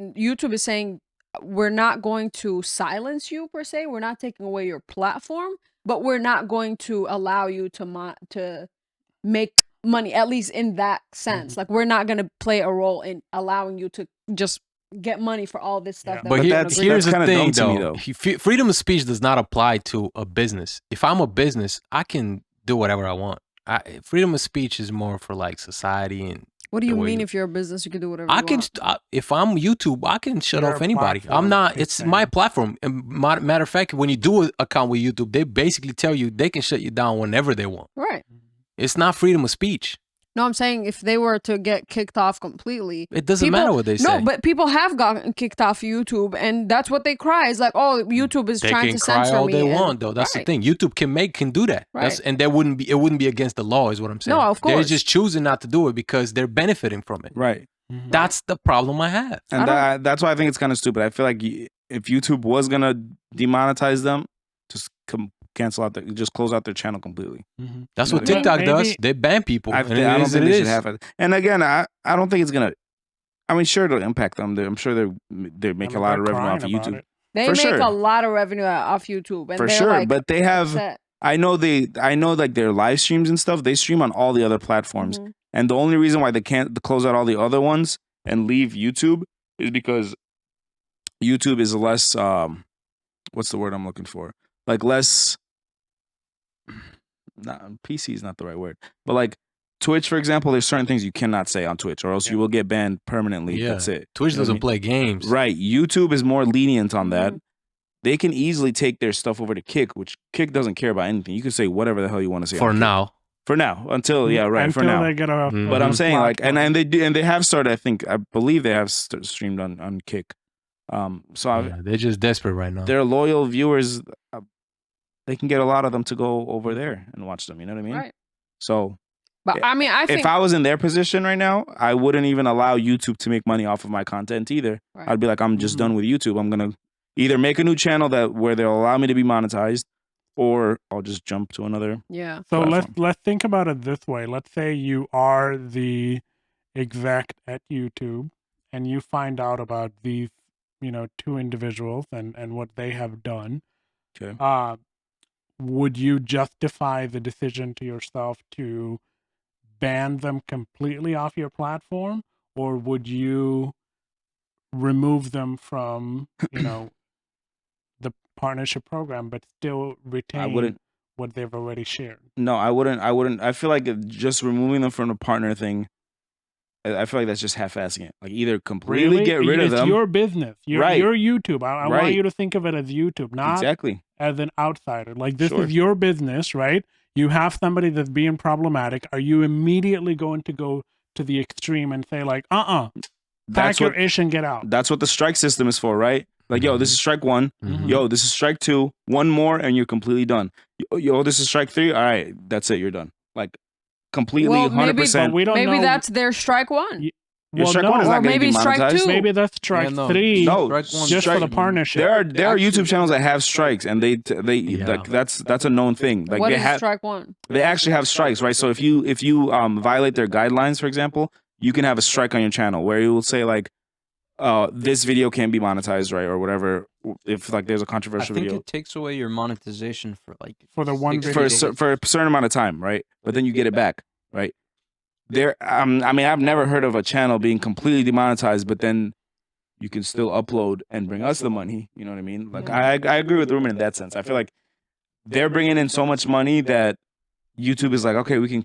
YouTube is saying we're not going to silence you per se. We're not taking away your platform, but we're not going to allow you to make money, at least in that sense. Like we're not going to play a role in allowing you to just get money for all this stuff. Yeah. That But we don't that's- agree here's with. the kinda thing, dumb to me, though. Freedom of speech does not apply to a business. If I'm a business, I can do whatever I want. Freedom of speech is more for like society and. What do you the way mean you- if you're a business, you can do whatever I you can, want? if I'm YouTube, I can shut Your off anybody. platform I'm not. is It's saying. my platform. And matter of fact, when you do an account with YouTube, they basically tell you they can shut you down whenever they want. Right. It's not freedom of speech. No, I'm saying if they were to get kicked off completely, It doesn't matter what they say. No, but people have gotten kicked off YouTube, and that's what they cry. Is like, oh, YouTube is They trying can to cry censor all me. they and- want, though. That's the Right. thing. YouTube can do that. Right. And it wouldn't be against the law, is what I'm saying. No, of They're course. just choosing not to do it because they're benefiting from it. right. That's the problem I have. And I that's why I think it's kind of stupid. I feel like if YouTube was gonna demonetize them, just cancel out just close out their channel completely. That's You know what what I mean? TikTok does. Maybe- They ban people. I and don't it is think what it they should is. have it. And again, I don't think it's gonna. I mean, sure, it'll impact them. I'm sure they make a lot of revenue off of YouTube They For make sure. a lot of revenue off YouTube, and for they're sure. like But they have. upset. I know like their live streams and stuff. They stream on all the other platforms, Mhm. and the only reason why they can't close out all the other ones and leave YouTube is because YouTube is less. What's the word I'm looking for? Like less. PC is not the right word, but like Twitch, for example, there's certain things you cannot say on Twitch, or else you will get banned permanently. Yeah. That's it. Twitch You know what I doesn't mean? play games. Right. YouTube is more lenient on that. Mhm. They can easily take their stuff over to Kick, which Kick doesn't care about anything. You can say whatever the hell you want to say For on Kick. now. For now, until Until now. they get a. Mhm. But I'm saying like, and platform. they do, and they have started. I believe they have streamed on Kick. So Yeah, they're just desperate right now. their loyal viewers, they can get a lot of them to go over there and watch them. You know what I mean? Right. So But I mean, I think if I was in their position right now, I wouldn't even allow YouTube to make money off of my content either. Right. I'd be like, I'm just done with YouTube. I'm gonna either make a new channel where they'll allow me to be monetized, or I'll just jump to another. yeah. So platform. let's think about it this way. Let's say you are the exec at YouTube and you find out about these, two individuals and what they have done. Okay. Would you justify the decision to yourself to ban them completely off your platform, or would you remove them from, the partnership program, but still retain wouldn't- what they've already shared? No, I wouldn't. I feel like just removing them from the partner thing. I feel like that's just half-assing it. Like either completely get rid of It's them. your business. Right. You're YouTube. I want Right. you to think of it as YouTube, not Exactly. as an outsider. Like this Sure. is your business, right? You have somebody that's being problematic. Are you immediately going to go to the extreme and say like, pack That's your what ish and get out. that's what the strike system is for, right? Like, yo, this is strike 1. Mhm. Yo, this is strike 2. One more, and you're completely done. Yo, this is strike 3. All right, that's it. You're done. Like, completely, Well, 100%. But we don't Maybe know. that's their strike 1. Y- Your well, strike no, 1 is Or not getting maybe strike demonetized. 2. maybe that's strike Yeah, no. 3. No, Strike one, just for strike- the partnership. There are Actually, YouTube channels that have strikes, and they Yeah. like that's a known thing. Like What they is have strike 1? they actually have strikes, right? So if you violate their guidelines, for example, you can have a strike on your channel where you will say like, this video can't be monetized, right, or whatever. If like there's a I controversial think video it takes away your monetization for like For the one 60 video. days. for a certain amount of time, right? But then you get it back, right? There, I mean, I've never heard of a channel being completely demonetized, but then you can still upload and bring us the money. You know what I mean? Like Yeah. I agree with Ruben in that sense. I feel like they're bringing in so much money that YouTube is like, okay, we can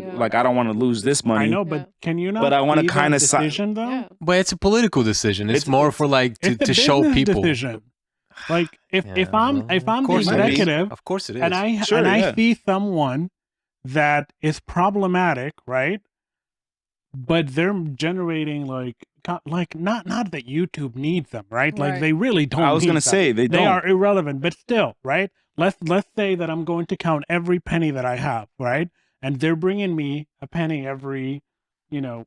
Yeah. like, I don't want to lose this money. I know, but can you not? But I wanna see that kinda decision though. Yeah. But it's a political decision. It's more for like It's a to show business people. decision. Like if Yeah, I'm well, the of course it is. executive Of course it is. and I Sure, yeah. see someone that is problematic, right? But they're generating like not that YouTube needs them, right? Like Right. they really don't. I was need gonna them. say they They don't. are irrelevant, but still, right? Let's say that I'm going to count every penny that I have, right? And they're bringing me a penny every,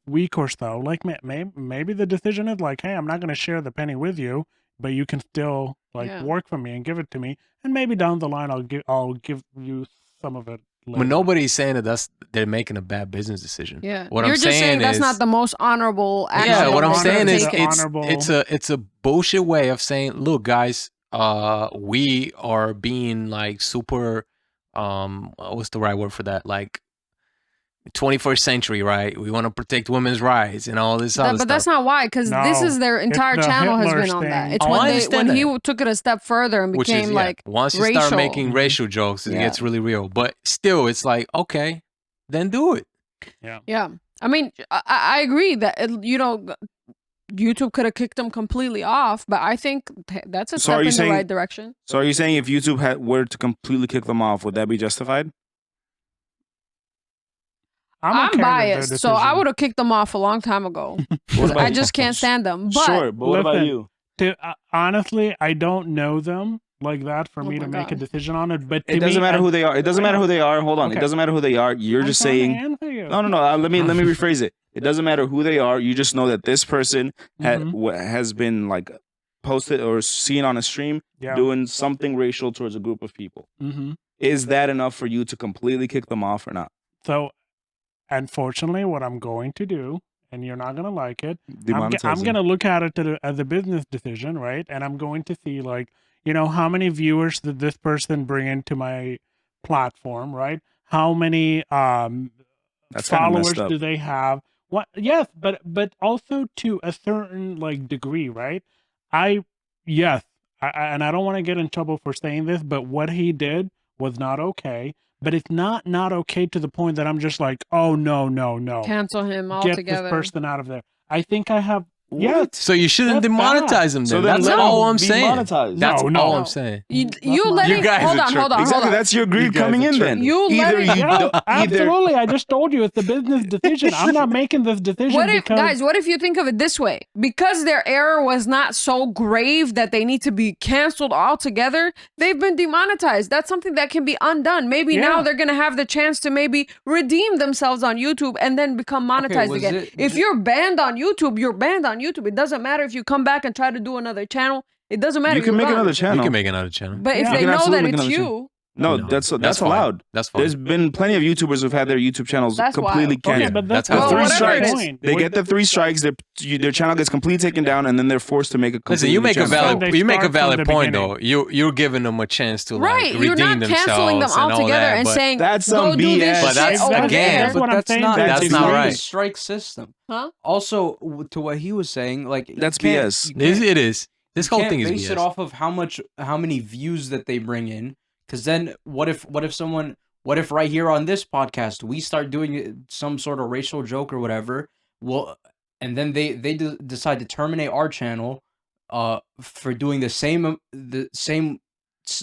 week or so. Like maybe the decision is like, hey, I'm not going to share the penny with you, but you can still Yeah. work for me and give it to me, and maybe down the line I'll give you some of it. Later. But nobody's saying that they're making a bad business decision. Yeah. What You're I'm just saying that's is, not the most honorable action. yeah. What I'm that saying they've is taken. honorable- it's a bullshit way of saying, look, guys, we are being like super, what's the right word for that? Like 21st century, right? We want to protect women's rights and all this other But that's stuff. not why, because this No. is their entire the channel has Hitler been on that. thing. It's Oh, I when understand he that. took it a step further and Which became is, yeah, like once you racial. start making racial jokes, it Yeah. gets really real. But still, it's like, okay, then do it. Yeah. I mean, I agree that YouTube could have kicked them completely off, but I think that's a So are step you in the saying- right direction. So are you saying if YouTube were to completely kick them off, would that be justified? I'm I'm okay with their biased, so I decision. would have kicked them off a long time ago. I just can't stand them. But Sure, but what about Listen, you? Honestly, I don't know them like that for Oh me my to make a God. decision on it. But It doesn't matter who they are. It doesn't matter who they are. Hold on. Okay. It doesn't matter who they are. You're I'm just trying to saying. answer you. No. Let me rephrase it. It doesn't matter who they are. You just know that this person has been like posted or seen on a stream Yeah. doing something racial towards a group of people. Mm-hmm. Is that enough for you to completely kick them off or not? So, unfortunately, what I'm going to do, and you're not going to like it, I'm Demonetize them. going to look at it as a business decision, right? And I'm going to see, like, how many viewers did this person bring into my platform, right? How many That's kinda messed followers up. do they have? What? Yes, but also to a certain like degree, right? And I don't want to get in trouble for saying this, but what he did was not okay. But it's not okay to the point that I'm just like, oh no, cancel him get altogether. this person out of there. I think I have. Yes. So you shouldn't That's bad. demonetize them. So Then then that's let all them I'm be saying. monetized. That's No. all No. I'm saying. You not- letting You guys hold are on, hold on, Exactly. hold on. That's your greed guys coming are in. tripping. Then You either letting- you Yeah, don't, either absolutely. I just told you it's a business decision. I'm not making this decision What if, because guys, what if you think of it this way? Because their error was not so grave that they need to be canceled altogether, they've been demonetized. That's something that can be undone. Maybe now Yeah. they're going to have the chance to maybe redeem themselves on YouTube and then become monetized was again. it- If you're banned on YouTube, you're banned on YouTube. It doesn't matter if you come back and try to do another channel. It doesn't matter. you can You're make gone. another channel. You can make another channel. But if Yeah. they You can know that absolutely make it's another you, No, No, that's fine. allowed. That's fine. There's been plenty of YouTubers who've had their YouTube channels That's completely wild. okay, canceled. but That's that's how The it three is. whatever it strikes. is. They get the 3 strikes. Their channel gets completely taken down, and then they're forced to make a. Listen, completely you make a new channel. They valid start from valid the point beginning. though. You're giving them a chance to right, like you're redeem not canceling them themselves and all altogether that. and but saying, That's go some do BS. this But shit that's- over again, there. That's what I'm that's saying. not That's it's not a right. strike system. Huh? Also, to what he was saying, like That's you can't- BS. you can't- It is. This whole can't thing is base it BS. off of how many views that they bring in. Because then, what if right here on this podcast we start doing some sort of racial joke or whatever? Well, and then they decide to terminate our channel, for doing the same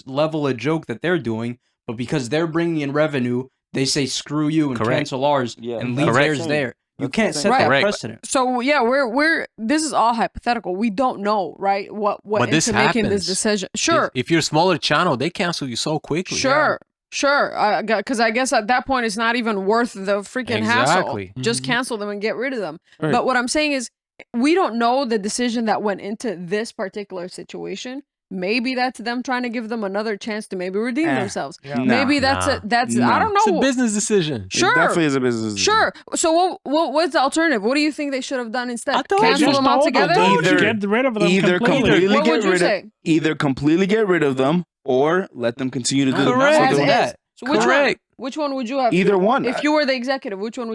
level of joke that they're doing, but because they're bringing in revenue, they say screw you and Correct. cancel ours Yeah, and that's leave what I'm theirs saying. there. You That's can't the set thing. that Correct. precedent. So yeah, we're this is all hypothetical. We don't know, right? What went But this into making this happens. decision. Sure, If you're a smaller channel, they cancel you so quickly. sure. Because I guess at that point it's not even worth the freaking hassle. Exactly. Just Mhm. cancel them and get rid of them. Right. But what I'm saying is, we don't know the decision that went into this particular situation. Maybe that's them trying to give them another chance to maybe redeem themselves. Yeah. Maybe that's Nah. that's Nah. I don't It's a know. business decision. Sure. It definitely is a business. Sure. So what's the alternative? What do you think they should have done instead? I told Cancel you. them I altogether? told you, Either- get rid of them either completely. completely What get would you rid say? of either completely get rid of them or let them continue to do No, the Correct. not As do is. that. So which one? Correct. Which one would you have? Either one. If you were the executive, which one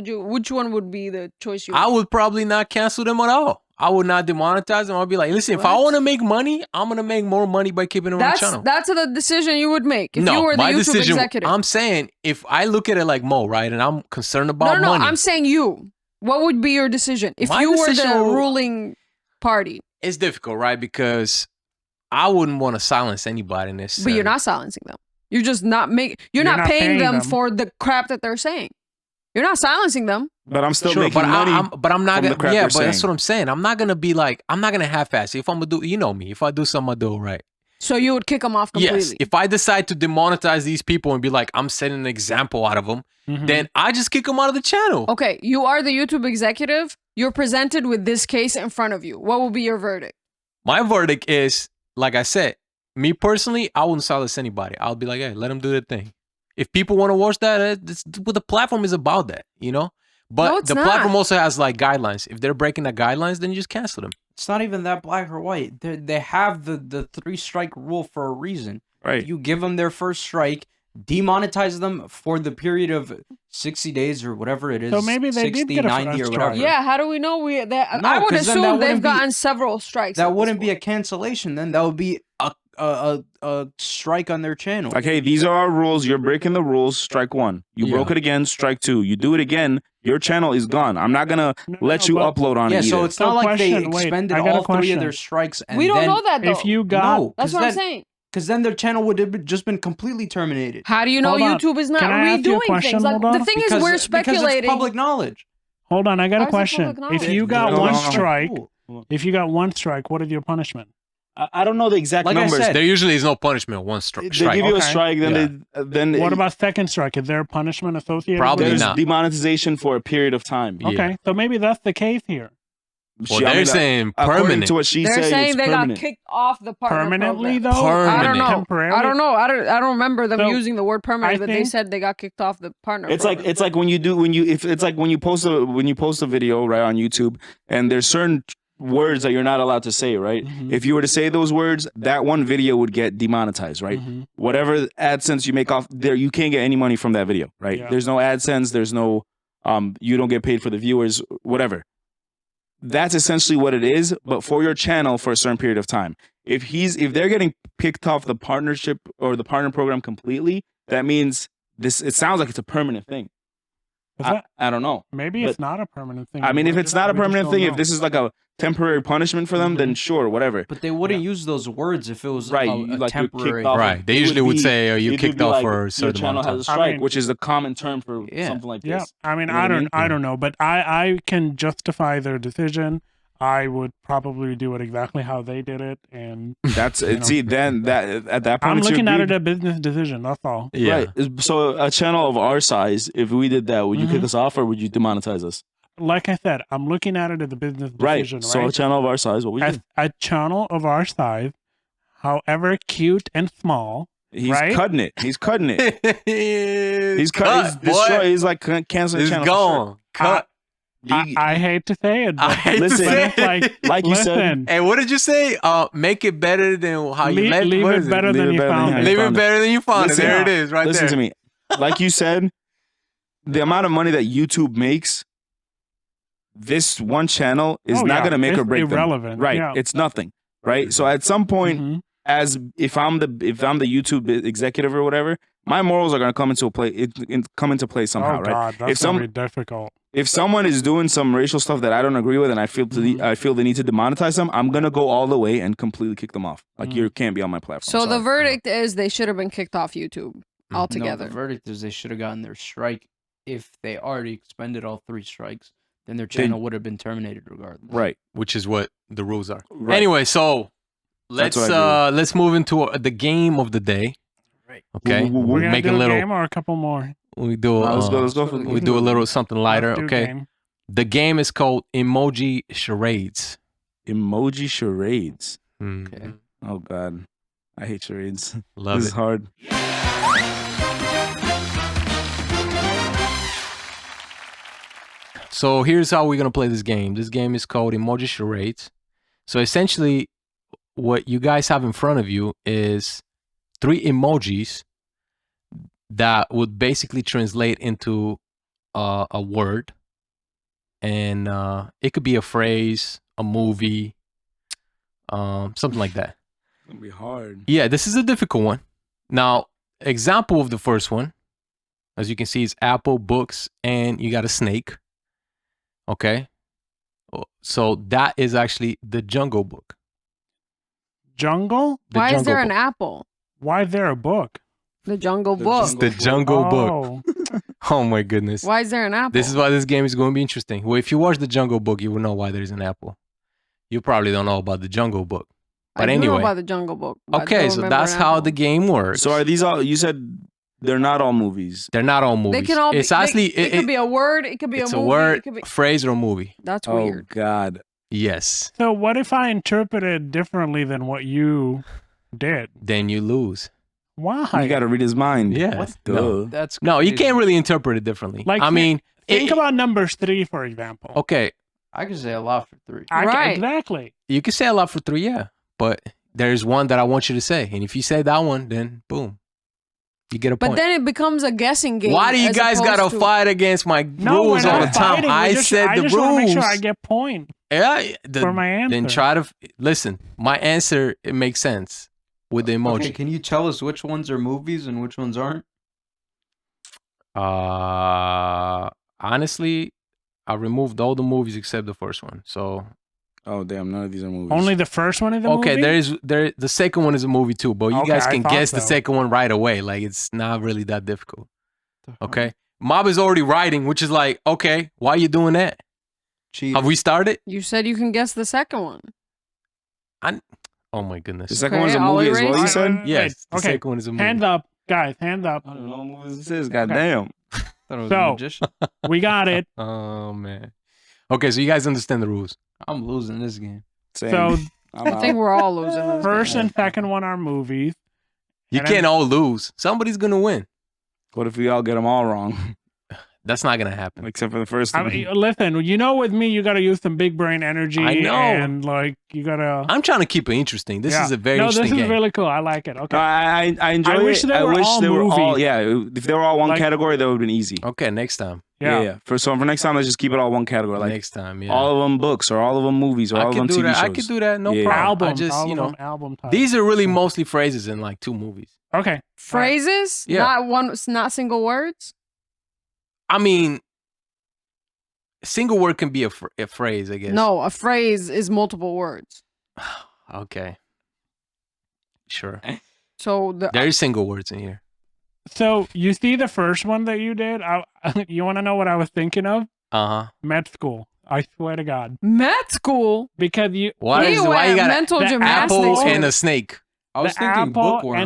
would be the choice you I would? would probably not cancel them at all. I would not demonetize them. I'd be like, listen, if I What? want to make money, I'm gonna make more money by keeping them on the channel. That's the decision you would make if no, you were the my YouTube decision. executive. I'm saying if I look at it like Mo, right, and I'm concerned about no, money. I'm saying you. What would be your decision if My you were decision the will- ruling party? It's difficult, right? Because I wouldn't want to silence anybody in this. But you're not silencing them. You're just not You're not paying them for the crap that they're saying. You're not silencing them. But I'm still Sure, making but money. I'm not from the gonna. crap Yeah, they're but that's saying. what I'm saying. I'm not gonna be like. I'm not gonna half-ass it. If I'm gonna do, you know me. If I do something, I do it right. So you would kick them off completely. Yes. If I decide to demonetize these people and be like, I'm setting an example out of them, Mhm. then I just kick them out of the channel. Okay, you are the YouTube executive. You're presented with this case in front of you. What will be your verdict? My verdict is, like I said, me personally, I wouldn't silence anybody. I'll be like, hey, let them do their thing. If people want to watch that, that's what the platform is about, that, you know? But No, it's the not. platform also has like guidelines. If they're breaking the guidelines, then you just cancel them. It's not even that black or white. They have the 3-strike rule for a reason. Right. You give them their first strike, demonetize them for the period of 60 days or whatever it is. So maybe they did 60, get a 90 or strike. whatever. Yeah, how do we know I would No, 'cause then assume that they've wouldn't be- gotten several strikes. That at this wouldn't be a point. cancellation then. That would be a strike on their channel. Like, hey, these are our rules. You're breaking the rules. Strike one. You broke it again. Strike two. You do it again. Your channel is gone. I'm not gonna let you but- upload on Yeah, it so either. it's not like they question, wait, expended I got a all 3 of question. their strikes and We don't then, know that though. If you got, No, That's what I'm saying. because then their channel would have just been completely terminated. How do you know Hold on. YouTube is not Can I ask you a redoing question? things? Like, Hold on. the thing Because is, we're Because speculating. it's public knowledge. hold on, I got a How's it question. public knowledge? If you got Hold one on. strike, Cool. if you got one strike, what is your punishment? I don't know the exact Like I numbers. said, There usually is no punishment on one They strike. give you a Okay. strike, then Yeah. then What about second strike? Is there a punishment associated Probably with there's it? not. demonetization for a period of time. Yeah. Okay, so maybe that's the case here. Well, I they're mean, saying according permanent. to what she They're said, saying it's they permanent. got kicked off the partner Permanently, program. though? I don't Permanent. know. Temporarily? I don't know. I don't remember them So, using the word permanent, I but they think- said they got kicked off the partner. It's program. like when you post a video right on YouTube, and there's certain words that you're not allowed to say, right? Mhm. If you were to say those words, that one video would get demonetized, right? Mhm. Whatever AdSense you make off there, you can't get any money from that video, right? Yeah. There's no AdSense, there's no you don't get paid for the viewers, whatever. That's essentially what it is, but for your channel for a certain period of time. If they're getting picked off the partnership or the partner program completely, that means it sounds like it's a permanent thing. Is that- I don't know. maybe but- it's not a permanent thing. I mean, if We it's just- not a we just permanent don't thing, if know. this is like a temporary punishment for them, then sure, whatever. But they wouldn't use those words if it was Right, a you- like you're kicked temporary. off. Right. They It usually would would be- say, you It would kicked be off like, for your certain channel amount of has a time. I strike, mean- which is the common term for Yeah. something like Yeah, this. I mean, You know what I I don't know, but I can justify their decision. I would probably do it exactly how they did it, and That's You know. see then that at that point I'm it's your looking at greed. it a business decision. That's all. Yeah. Right. So a channel of our size, if we did that, would you kick Mhm. us off or would you demonetize us? Like I said, I'm looking at it as a business Right. decision. So a Right. channel of our size, what would you do? A channel of our size, however cute and small. He's right? cutting it. He's cutting it. He's cut, He's boy. destroying. He's like canceling It's the channel. gone. Cut. I hate to say it, I but hate listen, to say it's like, it. Like you said, listen, Hey, what did you say? Make it better than how you met. leave what it is better Leave than it you better than found how it. you Leave it found it. better than you found Listen, it. There it is, right listen there. to me. Like you said, the amount of money that YouTube makes, this one channel is Oh, not yeah, going to make it's or break irrelevant. them. Right. Yeah. It's nothing. Right. So at some point, Mhm. as if I'm the YouTube executive or whatever, my morals are going to come into play somehow. Oh right. God, that's If some- gonna be difficult. If someone is doing some racial stuff that I don't agree with and I feel I feel the need to demonetize them, I'm gonna go all the way and completely kick them off. Like Mhm. you can't be on my platform. So the Sorry. verdict is they should have been kicked off YouTube No, altogether. the verdict is they should have gotten their strike if they already expended all 3 strikes. then their channel would have been terminated regardless. Right. Which is what the rules are. Right. Anyway, so That's let's what I let's move into the game of the day. Right. Okay, We're We're gonna make do a a little. game or a couple more. We do. Let's go for the We do a little something lighter. Let's do Okay. game. The game is called Emoji Charades. Emoji charades. Mm, Okay. Oh God, I hate charades. Love This it. is hard. So here's how we're gonna play this game. This game is called Emoji Charades. So essentially, what you guys have in front of you is 3 emojis that would basically translate into a word, and it could be a phrase, a movie, something like that. It's gonna be hard. Yeah, this is a difficult one. Now, example of the first one, as you can see, is apple, books, and you got a snake. Okay. So that is actually the Jungle Book. Jungle? The Why is Jungle there an Book. apple? Why is there a book? The Jungle The Book. It's the Jungle Book. Oh. Oh my goodness. Why is there an apple? This is why this game is going to be interesting. Well, if you watch the Jungle Book, you will know why there's an apple. You probably don't know about the Jungle Book. But I do know anyway. about the Jungle Book. but I Okay, don't so remember that's an how apple. the game works. So are these all? You said they're not all movies. They're not all movies. They can all be. It's actually it could be a word. It could be it's a a movie. word, It could be. phrase, or a movie. That's Oh weird. God. Yes. So what if I interpret it differently than what you did? Then you lose. Why? You got to read his mind. Yeah. What? No. Duh. That's No, you crazy. can't really interpret it differently. Like, I mean, Think about numbers 3, for example. okay, I can say a lot for 3. Right. Exactly. you can say a lot for 3, yeah. But there's one that I want you to say. And if you say that one, then boom. You get a But point. then it becomes a guessing game. Why do you as guys got to opposed fight against my No, we're rules all the not time? fighting. I said I the just rules. want to make sure I get point Yeah, for my answer. then try to listen. My answer, it makes sense with the emoji. Okay, can you tell us which ones are movies and which ones aren't? Honestly, I removed all the movies except the first one. So Oh damn! None of these are movies. Only the first one is the okay, movie? the second one is a movie too, but you Okay, guys I can thought guess the so. second one right away. Like it's not really that difficult. Okay, Mob is already writing, which is like, okay, why are you doing that? Cheater. Have we started? You said you can guess the second one. Oh my goodness. The second Okay, one's a I'll movie as well. erase You it. said. Yes, the Okay, second one is a movie. Hands up, guys, hands up. I don't know what movies this is. Goddamn. Thought it was So- a magician. We got it. Oh man. Okay, so you guys understand the rules. I'm losing this game. Same. So I'm I think out. we're all losing this. first game. and second one are movies. You And can't then- all lose. Somebody's gonna win. What if we all get them all wrong, That's not gonna happen. except for the first I one? mean, listen, you know, with me, you got to use some big brain energy. I know. And like, you got to. I'm trying to keep it interesting. This is a very No, this interesting is game. really cool. I like it. Okay. No, I enjoy I wish it. they I were wish all they were all. movies. Yeah, if they were all one Like- category, that would have been easy. Okay, next time. Yeah. For next time, let's just keep it all one category. Like next time, yeah. all of them books, or all of them movies, or all I of can them do TV that. shows. I could do that. No Yeah. problem. Album. I just, all you of know, them album titles. these are really mostly phrases in like 2 movies. Okay. Phrases, Yeah. not one, not single words. I mean, single word can be a phrase, I guess. No, a phrase is multiple words. Okay. Sure. So the There's single words in here. So you see the first one that you did? You want to know what I was thinking of? Uh-huh. Med school. I swear to God. med school. Because you Why Ew, you got mental the gymnastics. apple Apple and with- a snake? I was the thinking apple bookworm.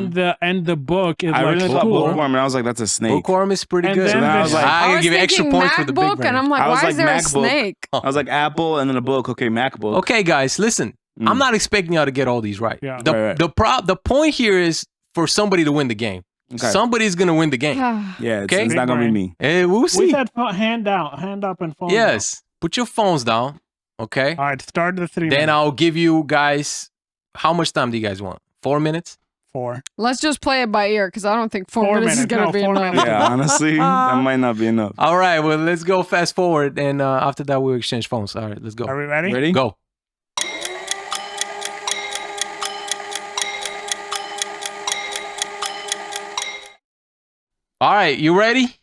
and the book is I like really thought school. bookworm, and I was like, that's a snake. Bookworm is pretty And good. then So then I was like- I I can was give you extra thinking points for the big MacBook, brain. and I'm like, I was why like is there a MacBook. snake? I was like Apple, and then a book. Okay, MacBook. Okay, guys, listen. Mm. I'm not expecting y'all to get all these right. Yeah. The Right. the point here is for somebody to win the game. Okay. Somebody's gonna win the game. Yeah, it's, Okay. it's not gonna be me. Hey, we'll We see. said hand up and phone Yes. Put your phones down. Okay. down. All right, start the 3 Then minutes. I'll give you guys. How much time do you guys want? 4 minutes? 4. Let's just play it by ear because I don't think 4 4 minutes is minutes. gonna No, be 4 enough. minutes. Yeah, honestly, that might not be enough. All right. Well, let's go fast forward, and after that we'll exchange phones. All right. Let's go. Are we ready? Ready? Go. All right. You ready?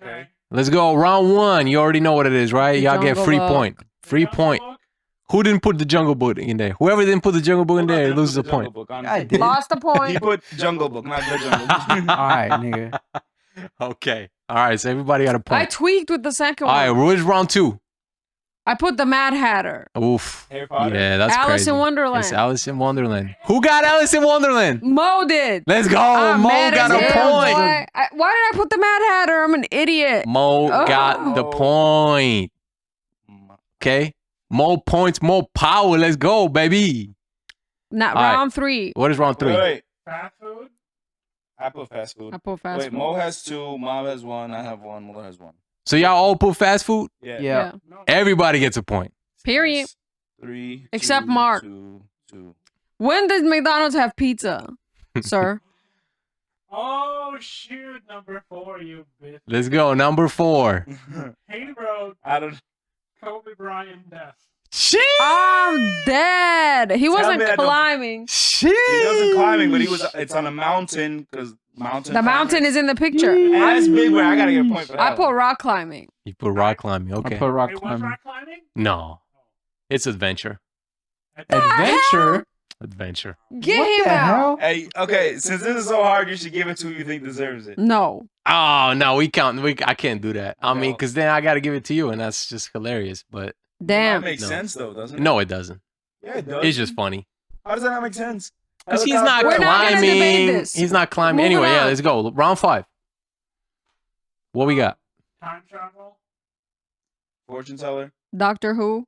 Okay. Let's go. Round 1. You already know what it is, right? The Y'all get Jungle free Book. point. Free point. Who didn't put the Jungle Book in there? Whoever didn't put the Jungle Book in there loses a point. I did. Lost the He point. put Jungle Book, not the Jungle Book. All right, nigga. Okay. All right, so everybody got a I point. tweaked with the second All right, one. where's round 2? I put the Mad Hatter. Oof. Harry Potter? Yeah, that's Alice crazy. in Wonderland. It's Alice in Wonderland. Who got Alice in Wonderland? Mo did. Let's go. I'm Mo mad got as a hell, point. boy. Why did I put the Mad Hatter? I'm an idiot. Mo got the Oh. point. Okay. More points, more power. Let's go, baby. Not All right. round 3. What is round 3? Wait. Fast food? I put fast food. I put fast Wait, food. Mo has 2, Mom has 1, I have 1, Muller has 1. So y'all all put fast food? Yeah. Yeah. No. Everybody gets a point. Period. Nice. 3. Except 2, Mark. 2, 2. When did McDonald's have pizza, sir? Oh, shoot. Number 4, you bitch. Let's go. Number 4. Haiti Road, I don't. Kobe Bryant death. Shit. I'm dead. He wasn't me I don't- climbing. Shit. He wasn't climbing, but he was. It's on a mountain because mountain. The mountain is in the picture. And that's big, but I gotta get a point for that. I put one. rock climbing. You put rock climbing. I Okay. put rock It was climbing. rock climbing? No. It's adventure. Adventure. Adventure. Get What him the out. hell? Hey, okay. Since this is so hard, you should give it to who you think deserves it. No. Oh, no, we count. I can't do that. I mean, No. because then I got to give it to you, and that's just hilarious. But Damn. That makes No. sense though, doesn't it? no, it doesn't. Yeah, it does. It's just funny. How does that not make sense? Because he's not We're not gonna debate climbing. this. He's not climbing. Moving Anyway, yeah, on. let's go. Round 5. What we got? Time travel? Fortune teller. Doctor Who.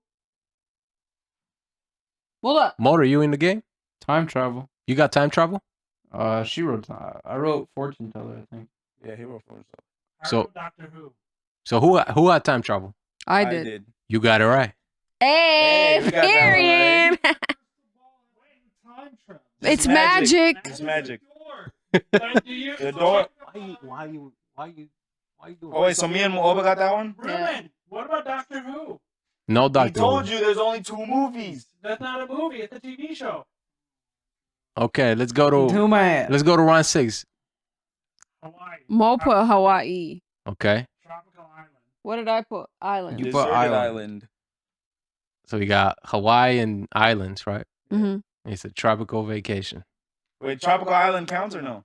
Hold up. Motor, you in the game? Time travel. You got time travel? She wrote. I wrote fortune teller. I think. Yeah, he wrote fortune teller. I So- wrote Doctor Who. So who had time travel? I did. You got it right. Hey, Hey, we got that one period. Time travel. It's magic. It's magic. But do you, The door. Why you doing? Oh wait, so me and Oba got that one. Ruben, what about Doctor Who? No, He Doctor. told you there's only 2 movies. That's not a movie, it's a TV show. Okay, let's go to Do my ass. let's go to round 6. Hawaii. Mo put Hawaii. Okay, Tropical island. What did I put? Island. You put Deserted island. so we got Hawaii and islands, right? Mm-hmm. It's a tropical vacation. Wait, tropical island counts or no?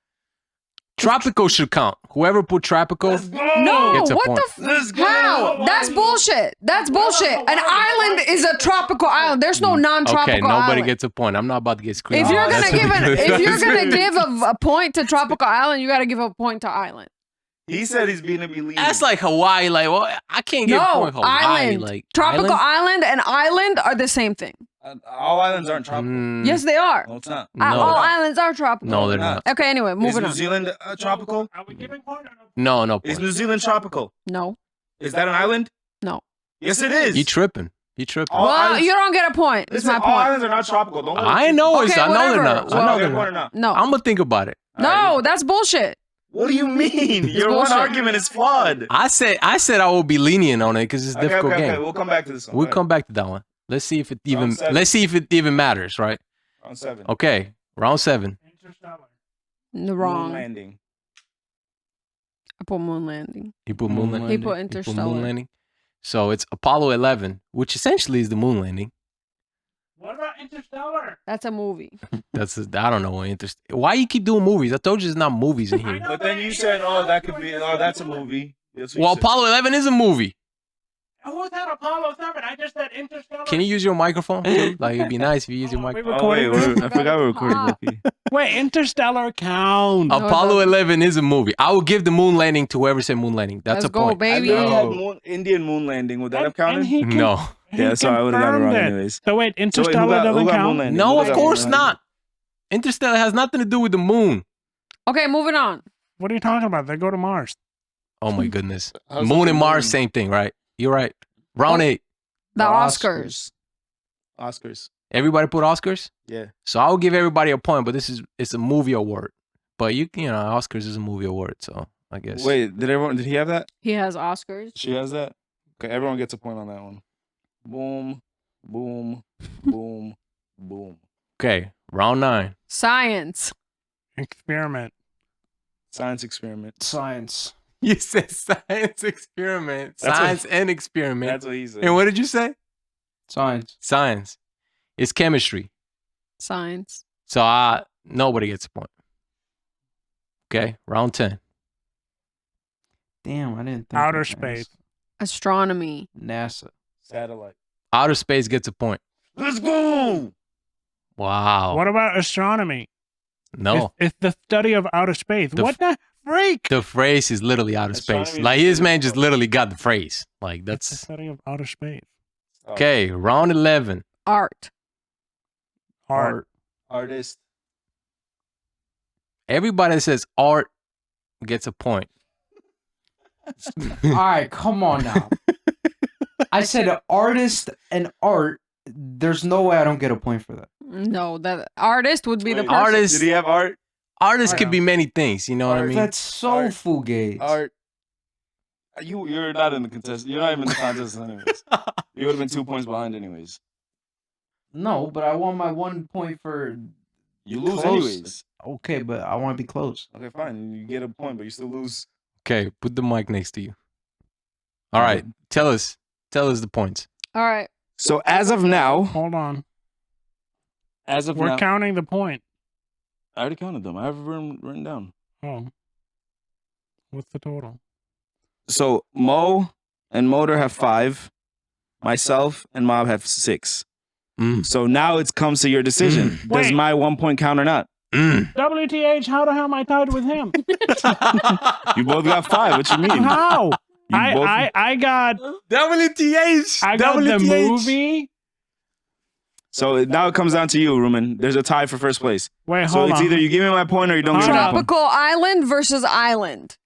Tropical should count. Whoever put tropical, Let's go. No, Gets a what point. the Let's go. How? That's bullshit. That's bullshit. An island is a tropical island. There's no non-tropical okay, nobody island. gets a point. I'm not about to get screwed. If you're That's gonna give ridiculous. if you're gonna That's give a point to tropical island, you got to give a point to island. He said he's being lenient. That's like Hawaii. Like, well, I can't give a No, point Hawaii. island. Like Tropical island? island and island are the same thing. All islands aren't tropical. Mm, Yes, they are. No, it's not. no, All islands are tropical. no, they're not. not. Okay, anyway, Is moving New on. Zealand tropical? Are we giving point or no? No Is point. New Zealand tropical? No. Is that an island? No. Yes, it is. You tripping? You tripping? All Well, islands- you don't get a point. It's Listen, my all point. islands are not tropical. Don't I know it's. Okay, I know they're whatever. not. I Well, know Get they're a point or not. not? No. I'm gonna think about it. No, that's bullshit. What do you mean? Your one bullshit. argument is flawed. I said I will be lenient on it because it's a difficult okay. game. We'll come back to this one. We'll Go ahead. come back to that one. Let's see if it even. Round 7. Let's see if it even matters, right? Round 7. Okay, round 7. Interstellar. The Moon wrong. landing. I put moon landing. You put Moon moon landing. He landing. put You put interstellar. moon landing. So it's Apollo 11, which essentially is the moon landing. What about Interstellar? That's a movie. I don't know what interest. Why you keep doing movies? I told you it's not movies in I here. know, But then you said, "Oh, that could be. Oh, that's a movie." That's what you Well, said. Apollo 11 is a movie. Who said Apollo 7? I just said Interstellar. Can you use your microphone? too? Like it'd be nice if you use your microphone. Oh wait, I forgot we're recording. Ah. Loki. Wait, Interstellar count. No, it Apollo doesn't. 11 is a movie. I will give the moon landing to whoever said moon landing. That's Let's a go, point. I baby. literally had No. Indian moon landing. Would that have And counted? he No. Yeah, so I would have got it wrong confirmed anyways. So wait, So wait, Interstellar who doesn't got moon count? landing? No, Who of got moon course landing? not. Interstellar has nothing to do with the moon. Okay, moving on. What are you talking about? They go to Mars. Oh my goodness. How's Moon that and Mars, moon? same thing, right? You're right. Round 8. The Oscars. Oscars. Everybody put Oscars? Yeah. So I'll give everybody a point, but it's a movie award. But you know, Oscars is a movie award, so I guess. Wait, did he have that? He has Oscars. She has that? Okay, everyone gets a point on that one. Boom, boom, boom, boom. Okay, round 9. Science. Experiment. Science experiment. Science. You said science experiment. That's Science and experiment. That's what he said. And what did you say? Science. Science. It's chemistry. Science. So nobody gets a point. Okay, round 10. Damn, I didn't think. Outer of space. Astronomy. NASA. Satellite. Outer space gets a point. Let's go. Wow. What about astronomy? No. It's the study of outer space. What the freak? The phrase is literally outer space. Astronomy is Like the this study man of just outer literally got the phrase. Like It's the that's study of outer space. okay. Round 11. Art. Art. Artist. Everybody that says art gets a point. All right, come on now. I said artist and art. There's no way I don't get a point for that. No, that artist would be the Wait, person. Artist. Did he have art? Artists Art. could be many things. You know what I Art. mean? That's so Art. fugazi. Art. You're not in the contest. You're not even in the contest anyways. You would have been 2 points behind anyways. No, but I want my 1 point for. You lose Close. anyways. Okay, but I want to be close. Okay, fine. You get a point, but you still lose. Okay, put the mic next to you. All right, tell us the points. All right. So as of now, Hold on. we're We're counting the point. I already counted them. I have it written down. Oh. What's the total? So Mo and Motor have 5. Myself and Mob have 6. So now it comes to your decision. Does Wait. my 1 point count or not? WTH, how the hell am I tied with him? You both got 5. What you mean? How? You both- I got WTH. I got the movie. So now it comes down to you, Rumen. There's a tie for first place. Wait, So hold it's on. either you give me my point or you don't give me my point. Tropical island versus island.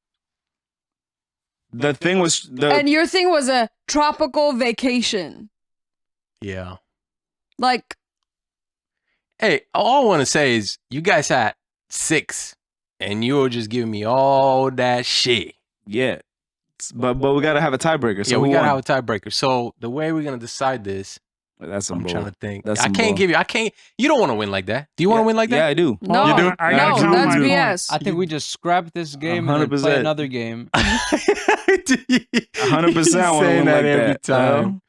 The thing was And your thing was a tropical vacation. Yeah. Like, Hey, all I want to say is you guys had 6, and you were just giving me all that shit. yeah, but we gotta have a tiebreaker. So Yeah, we who gotta won? have a tiebreaker. So the way we're gonna decide this, That's some I'm bull. trying to think. That's I some can't bull. give you. I can't. You don't want to win like that. Do you want to win like Yeah, that? I do. no, You do? I gotta no, count that's my BS. I think we just scrap this game and then 100%. play another game. 100% wanna Saying win that like every that, time.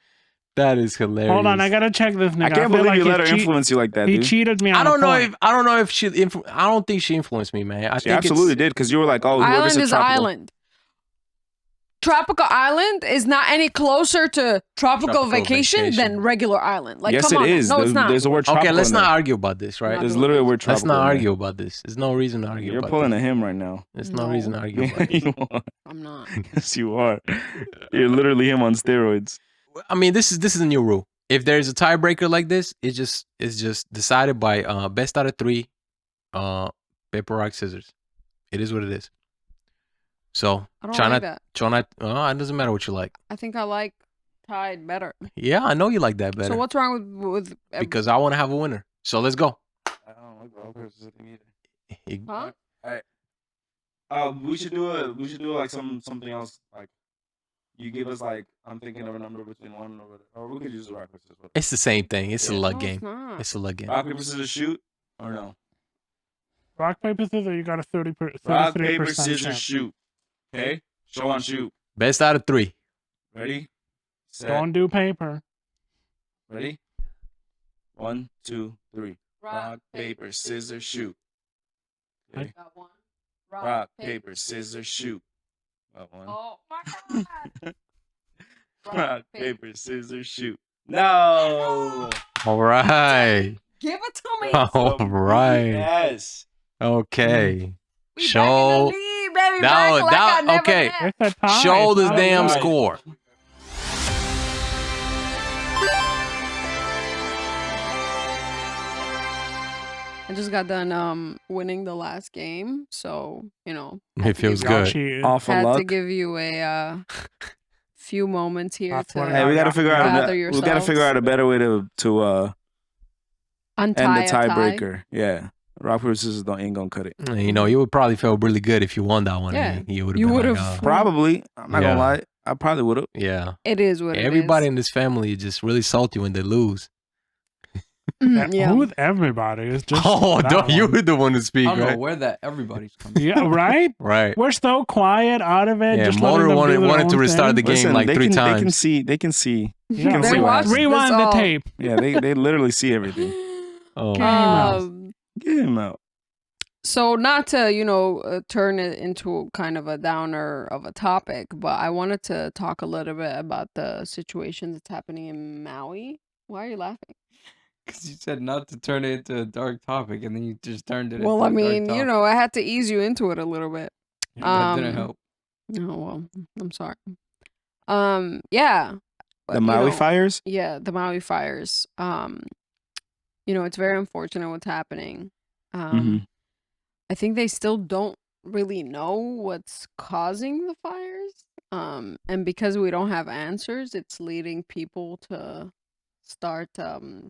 That is hilarious. Hold on, I gotta check this nigga. I can't feel believe like you he let her cheat- influence you like that, He dude. cheated me on I don't a know point. if she. I don't think she influenced me, man. I She think absolutely did because you were like, "Oh, whoever Island said is tropical." island. Tropical island is not any closer to tropical Tropical vacation vacation. than regular island. Like, Yes, come it on. is. No, it's not. There's a word tropical. Okay, let's in not there. argue about this, right? Not There's doing literally a this. word tropical. Let's not in there. argue about this. There's no reason to argue You're about pulling this. a him right now. There's no No. reason to argue about Yeah, this. you are. I'm not. Yes, you are. You're literally him on steroids. I mean, this is a new rule. If there's a tiebreaker like this, it's just decided by best out of 3, paper rock scissors. It is what it is. So I don't try like not, that. it doesn't matter what you like. I think I like tied better. Yeah, I know you like that better. So what's wrong with Because I want to have a winner. So let's go. I don't like the other thing either. You- Huh? We should do like something else. Like you give us like I'm thinking of a number between 1 or we could use the rock paper scissors. It's the same thing. It's a Yeah. luck No, game. it's not. It's a luck game. Rock paper scissors shoot or no? Rock, paper, scissors, you got a 33% Rock paper scissors chance. shoot. Okay, show on shoot. Best out of 3. Ready? Set. Don't do paper. Ready? 1, 2, 3. Rock paper scissors shoot. Okay. Got one. Rock paper scissors shoot. Got one. Oh my god. Rock paper scissors shoot. No. All right. Give it to me. All right. Yes. Okay. We Show- back in the lead, baby. That Back was- like that- I never okay. left. It's a tie. Show the It's not a damn tie. score. I just got done winning the last game, so you know. It feels Y'all good. cheated. Awful Had to luck. give you a few moments here That's to what Hey, we gotta figure out. Gather We gotta yourselves. figure out a better way to untie end the a tie. tiebreaker. Yeah. Rock paper scissors ain't gonna cut it. You know, you would probably feel really good if you won that one. Yeah. You would You have been would've- like, Probably. I'm not Yeah. gonna lie. I probably would have. yeah. It is what Everybody it in this family is just really salty when they lose. is. Yeah. Who's everybody? It's just Oh, that don't you one. were the one to speak, I don't know right? where that everybody's coming. Yeah, right? Right. We're so quiet out of it. Yeah, just Motor letting them wanted- do their wanted to own restart the thing. game like they 3 can, times. They can see. Yeah, can see what watched happens. rewind this the all. tape. Yeah, they literally see everything. Oh, Game out. Get him out. So not to, turn it into kind of a downer of a topic, but I wanted to talk a little bit about the situation that's happening in Maui. Why are you laughing? Because you said not to turn it into a dark topic, and then you just turned it Well, into I a dark mean, topic. I had to ease you into it a little bit. That didn't help. Oh, well, I'm sorry. Yeah. The But, Maui fires? Yeah, the Maui fires. It's very unfortunate what's happening. Mhm. I think they still don't really know what's causing the fires. And because we don't have answers, it's leading people to start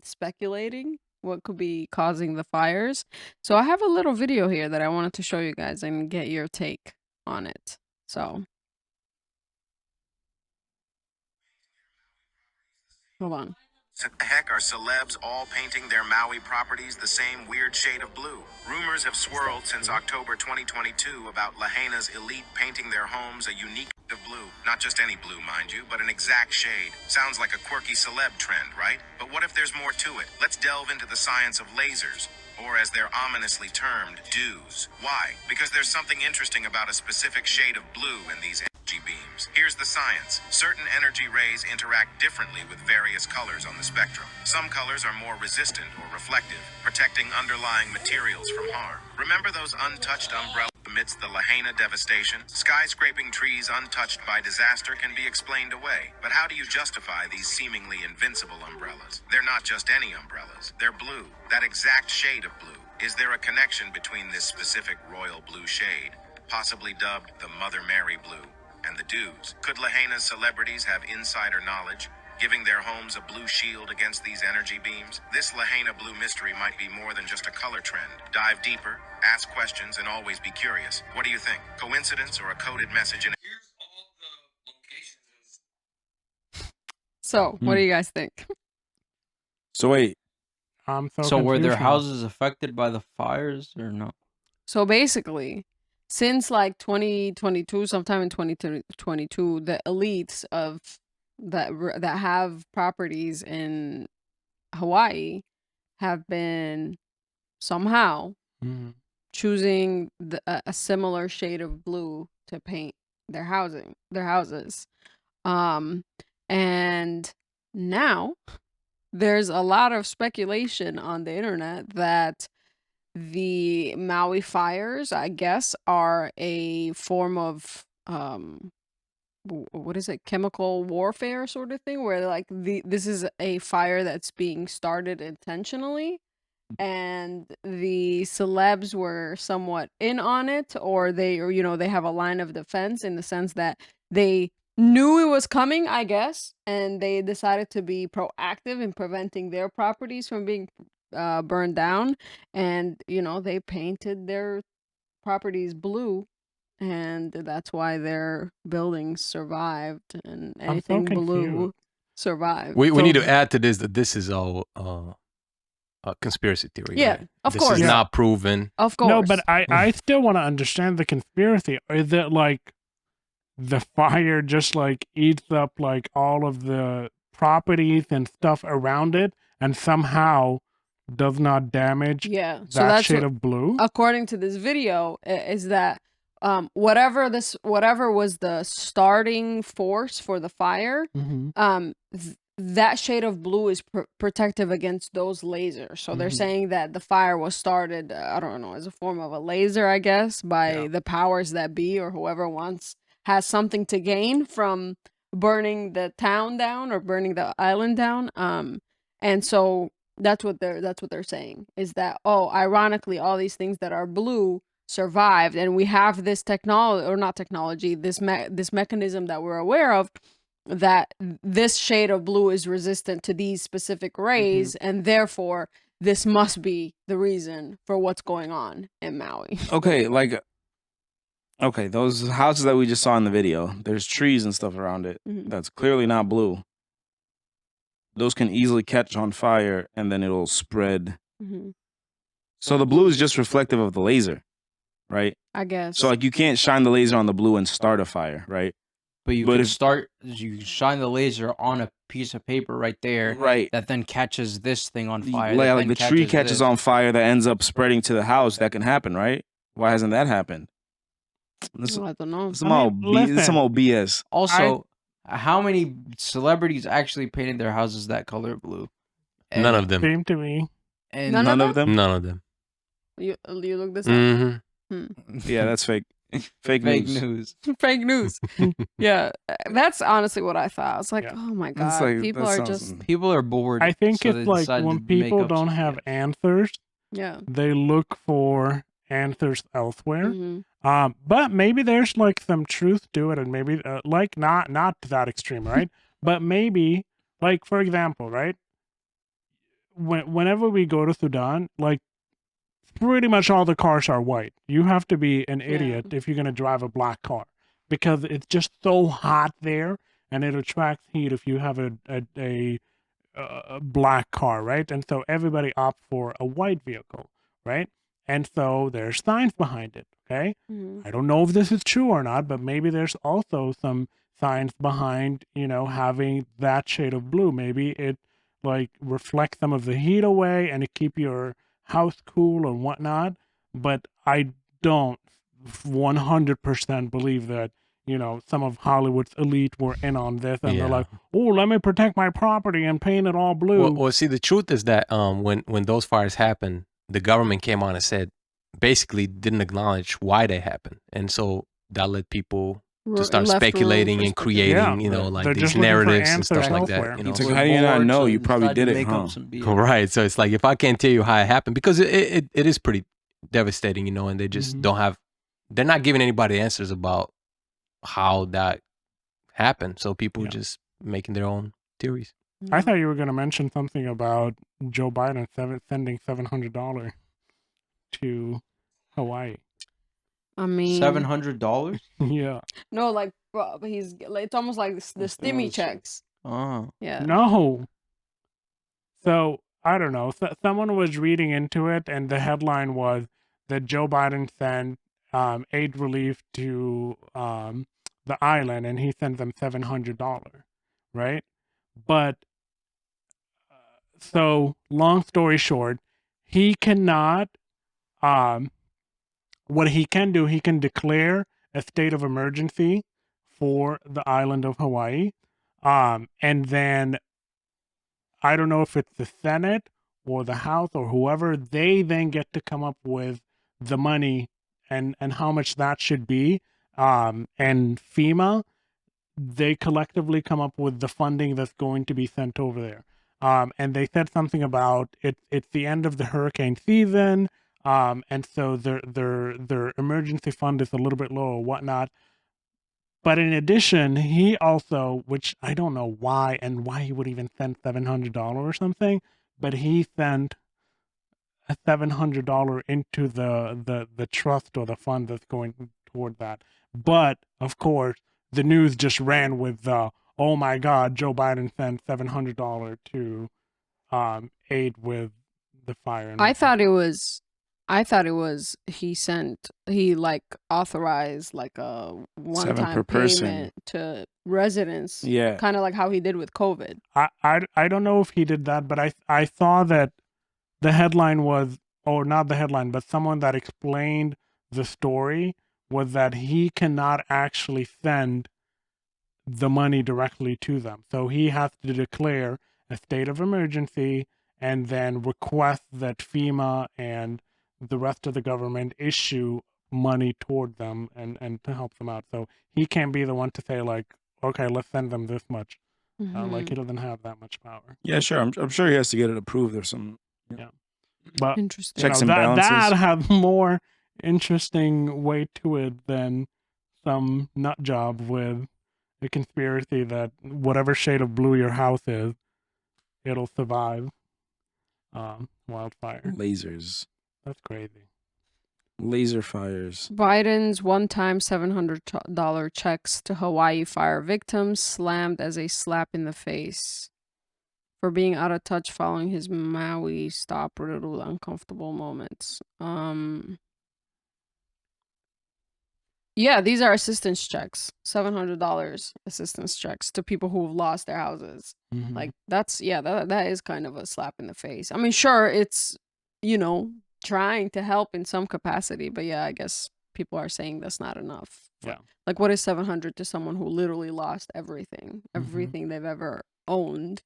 speculating what could be causing the fires. So I have a little video here that I wanted to show you guys and get your take on it. So hold on. The heck are celebs all painting their Maui properties the same weird shade of blue? Rumors have swirled since October 2022 about Lahaina's elite painting their homes a unique shade of blue. Not just any blue, mind you, but an exact shade. Sounds like a quirky celeb trend, right? But what if there's more to it? Let's delve into the science of lasers, or as they're ominously termed, dews. Why? Because there's something interesting about a specific shade of blue in these energy beams. Here's the science. Certain energy rays interact differently with various colors on the spectrum. Some colors are more resistant or reflective, protecting underlying materials from harm. Remember those untouched umbrellas amidst the Lahaina devastation? Skyscraping trees untouched by disaster can be explained away. But how do you justify these seemingly invincible umbrellas? They're not just any umbrellas. They're blue, that exact shade of blue. Is there a connection between this specific royal blue shade, possibly dubbed the Mother Mary blue, and the dews? Could Lahaina's celebrities have insider knowledge, giving their homes a blue shield against these energy beams? This Lahaina blue mystery might be more than just a color trend. Dive deeper, ask questions, and always be curious. What do you think? Coincidence or a coded message in? Here's all the locations. So what do you guys think? So wait, I'm So were confused their now. houses affected by the fires or no? So basically, since like 2022, sometime in 2022, the elites of that have properties in Hawaii have been somehow Mhm. choosing a similar shade of blue to paint their houses. And now there's a lot of speculation on the internet that the Maui fires, I guess, are a form of what is it, chemical warfare sort of thing, where like this is a fire that's being started intentionally, and the celebs were somewhat in on it, or they have a line of defense in the sense that they knew it was coming, I guess, and they decided to be proactive in preventing their properties from being burned down, and they painted their properties blue, and that's why their buildings survived, and I'm so anything confused. blue survived. We So need to add to this that this is all a conspiracy theory. Yeah, right? of This course. is Yeah. not proven. Of course. No, but I still want to understand the conspiracy. Is it like the fire just like eats up like all of the properties and stuff around it and somehow does not damage Yeah, so that that's shade what, of blue? according to this video, is that whatever was the starting force for the fire, Mhm. that shade of blue is protective against those lasers. So they're Mhm. saying that the fire was started, I don't know, as a form of a laser, I guess, by Yeah. the powers that be, or whoever has something to gain from burning the town down or burning the island down. And so that's what they're saying, is that, oh, ironically, all these things that are blue survived, and we have this technology, or not technology, this mechanism that we're aware of, that this shade of blue is resistant to these specific rays, and therefore this must be the reason for what's going on in Maui. okay, those houses that we just saw in the video, there's trees and stuff around it. Mhm. That's clearly not blue. Those can easily catch on fire and then it'll spread. Mhm. So the blue is just reflective of the laser, right? I guess. So like you can't shine the laser on the blue and start a fire, right? But you But can if you shine the laser on a piece of paper right there right, that then catches this thing on the- fire, that like then the tree catches catches this. on fire that ends up spreading to the house, that can happen, right? Why hasn't that happened? This I don't know. some all listen, BS. Also, how many celebrities actually painted their houses that color blue? None And of them. seem to me. and None None of of them. None of them. You look this up. Mm-hmm. Yeah, that's fake. Fake fake news. news. Fake news. Yeah, that's honestly what I thought. I was like, Yeah. oh my It's god, like people that are sounds. just People are bored. I think so they it's like decide when to make people up don't some have BS. answers, yeah. they look for answers elsewhere. Mm-hmm. But maybe there's like some truth to it, and maybe like not to that extreme, right? But maybe, like for example, right? Whenever we go to Sudan, like pretty much all the cars are white. You have to be an idiot if you're gonna drive a black car because it's just so hot there, and it attracts heat if you have a black car, right? And so everybody opts for a white vehicle, right? And so there's science behind it, okay? Mm-hmm. I don't know if this is true or not, but maybe there's also some science behind, having that shade of blue. Maybe it like reflects some of the heat away and it keep your house cool and whatnot. But I don't 100% believe that some of Hollywood's elite were in on this, and they're like, "Oh, let me protect my property and paint it all blue." Well, see, the truth is that when those fires happened, the government came on and said, basically didn't acknowledge why they happened, and so that led people to start Left room speculating for and creating, Yeah, like they're these just looking for narratives and stuff answers like elsewhere. that. It's like, We're how do you not bored, know? so You they probably decide to did it, make huh? up some BS. Right. So it's like if I can't tell you how it happened, because it is pretty devastating, and they just they're not giving anybody answers about how that happened. So people just making their own theories. I thought you were going to mention something about Joe Biden sending $700 to Hawaii. I mean, $700. Yeah. no, like it's almost like the stimmy checks. Oh, Yeah. No. So, I don't know. Someone was reading into it, and the headline was that Joe Biden sent aid relief to the island, and he sent them $700, right? But, so, long story short, he cannot, what he can do, he can declare a state of emergency for the island of Hawaii. And then I don't know if it's the Senate or the House or whoever, they then get to come up with the money and how much that should be. And FEMA, they collectively come up with the funding that's going to be sent over there. And they said something about it's the end of the hurricane season. And so their emergency fund is a little bit low or whatnot. But in addition, he also, which I don't know why and why he would even send $700 or something, but he sent a $700 into the trust or the fund that's going toward that. But of course, the news just ran with oh my God, Joe Biden sent $700 to aid with the fire. I thought it was he like authorized like a $7 one-time per person. payment to residents. Yeah. Kind of like how he did with COVID. I don't know if he did that, but I saw that the headline was, or not the headline, but someone that explained the story was that he cannot actually send the money directly to them. So he has to declare a state of emergency and then request that FEMA and the rest of the government issue money toward them and to help them out. So he can't be the one to say like, okay, let's send them this much. Like he doesn't have that much power. Yeah, sure. I'm sure he has to get it approved or some. Yeah. But Interesting. Checks and balances. that has more interesting weight to it than some nut job with a conspiracy that whatever shade of blue your house is, it'll survive wildfire. Lasers. That's crazy. Laser fires. Biden's one-time $700 checks to Hawaii fire victims slammed as a slap in the face for being out of touch following his Maui stop, riddled with uncomfortable moments. Yeah, these are assistance checks. $700 assistance checks to people who've lost their houses. Mhm. Like that is kind of a slap in the face. I mean, sure, it's trying to help in some capacity, but yeah, I guess people are saying that's not enough. Yeah. Like, what is 700 to someone who literally lost everything, Mhm. everything they've ever owned,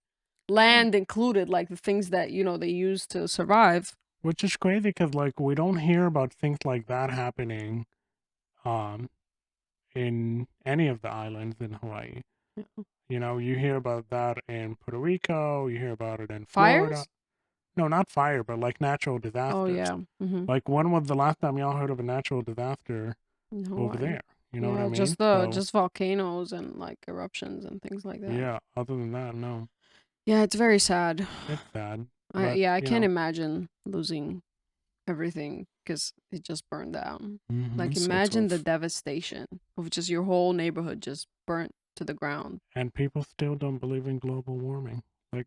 land included, like the things that they use to survive. Which is crazy because like we don't hear about things like that happening in any of the islands in Hawaii. Yeah. You hear about that in Puerto Rico, you hear about it in Florida. Fires? No, not fire, but like natural Oh disasters. yeah. Like when was the last time y'all heard of a natural disaster In over Hawaii. there? You know what I Yeah, mean? just volcanoes and like eruptions and things like that. Yeah, other than that, no. Yeah, it's very sad. It's sad. I can't imagine losing everything because it just burned down. Like, So imagine the tough. devastation of just your whole neighborhood just burnt to the ground. And people still don't believe in global warming. Like,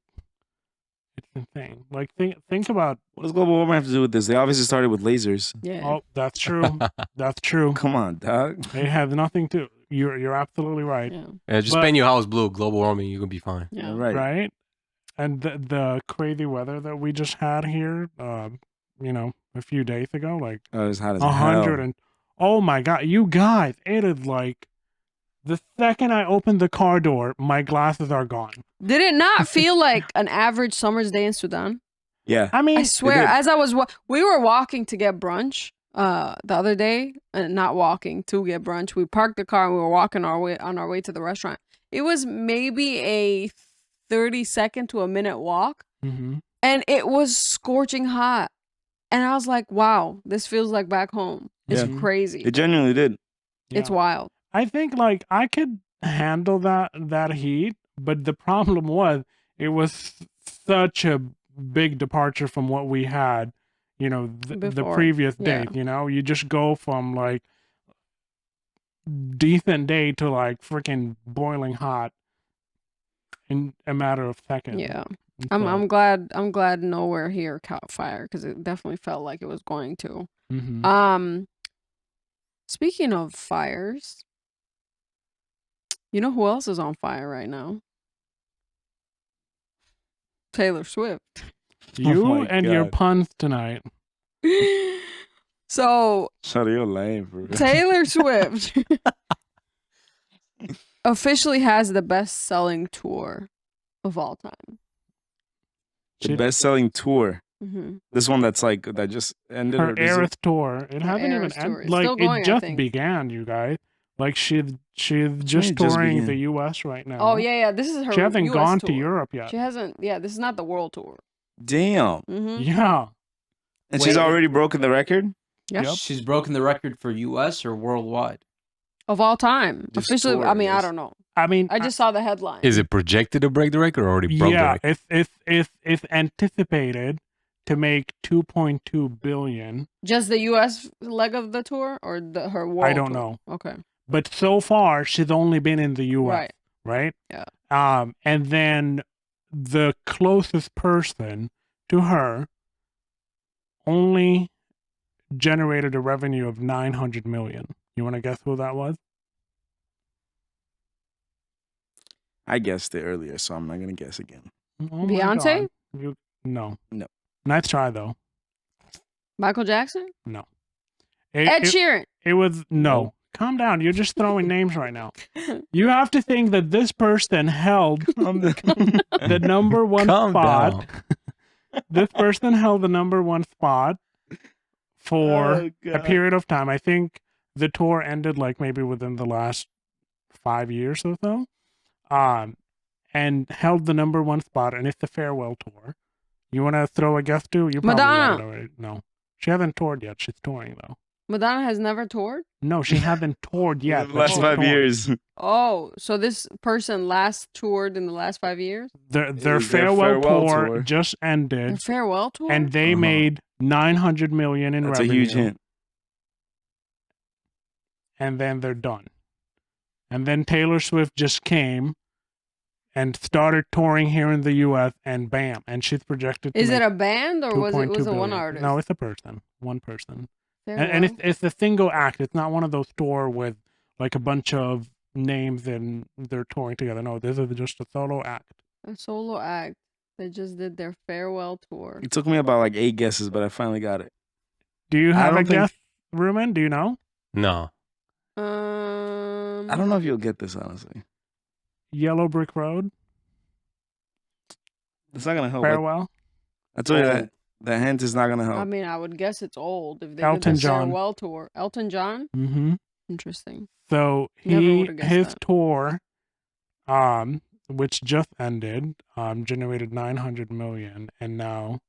it's insane. Like, think about. What does global warming have to do with this? They obviously started with lasers. Yeah. Oh, that's true. That's true. Come on, dog. It has nothing to. You're absolutely right. Yeah. Yeah, just But- paint your house blue. Global warming, you're gonna be fine. Yeah. Right. Right. And the crazy weather that we just had here, a few days ago, like Oh, it's hot as 100 hell. and oh my god, you guys, it is like the second I open the car door, my glasses are gone. Did it not feel like an average summer's day in Sudan? Yeah. I mean, I swear, did. as I was, we were walking to get brunch the other day, and not walking to get brunch. We parked the car and we were walking on our way to the restaurant. It was maybe a 30-second to a minute walk, mhm. and it was scorching hot. And I was like, wow, this feels like back home. It's Yeah. crazy. It genuinely did. It's Yeah. wild. I think like I could handle that heat, but the problem was it was such a big departure from what we had, the Before. previous Yeah. days. You just go from like decent day to like freaking boiling hot in a matter of seconds. Yeah. And I'm glad nowhere here caught fire, because it definitely felt like it was going to. mhm. Speaking of fires, you know who else is on fire right now? Taylor Swift. You my and your God. puns tonight. So Shut your lame, bro. Taylor Swift officially has the best-selling tour of all time. The best-selling tour. Mm-hmm. This one that's like that just ended. Her Or is it- Eras tour. It hasn't even Eras tour. ended. It's Like still going, it I just think. began, you guys. Like she's just it just touring began? the U.S. right now. Oh yeah. This is her. She hasn't US gone tour. to Europe yet. She hasn't. Yeah, this is not the world tour. Damn. Mm-hmm. Yeah. And Wait. she's already broken the record. Yep. Yep. She's broken the record for U.S. or worldwide. Of all time, Just officially. tour, I mean, I yes. don't know. I mean, I just saw the headline. Is it projected to break the record or already broke the yeah, record? it's anticipated to make 2.2 billion. Just the U.S. leg of the tour, or her world? I don't tour? know. Okay. But so far, she's only been in the U.S. Right. Right? Yeah. And then the closest person to her only generated a revenue of 900 million. You want to guess who that was? I guessed it earlier, so I'm not gonna guess again. Oh my Beyonce? God. No. No. Nice try though. Michael Jackson? No. Ed Sheeran? It was no. Calm down. You're just throwing names right now. You have to think that this person held the number one Calm spot. down. This person held the number one spot for Oh, a God. period of time. I think the tour ended like maybe within the last 5 years or so. And held the number one spot, and it's the farewell tour. You want to throw a guess too? You probably Madonna. got it already. No, she hasn't toured yet. She's touring though. Madonna has never toured? No, she hasn't toured yet. The but last she's 5 touring. years. Oh, so this person last toured in the last 5 years? Their It was their farewell farewell tour tour. just Their ended, farewell tour? and they Uh-huh. made 900 million in That's a revenue. huge hint. And then they're done. And then Taylor Swift just came and started touring here in the U.S. and bam, and she's projected to Is make it a band, or was it 2.2 a one billion. artist? No, it's a person. One person. And it's a single act. It's not one of those tour with like a bunch of names and they're touring together. No, this is just a solo act. A solo act. They just did their farewell tour. It took me about like 8 guesses, but I finally got it. Do you have a don't think- guess, Ruben? Do you know? No. I don't know if you'll get this, honestly. Yellow Brick Road, It's not gonna help. I Farewell. told you that the hint is not gonna help. I mean, I would guess it's old if they Elton did the John. farewell tour. Elton John? Mm-hmm. Interesting. So Never would've guessed his that. tour, which just ended, generated 900 million, and now.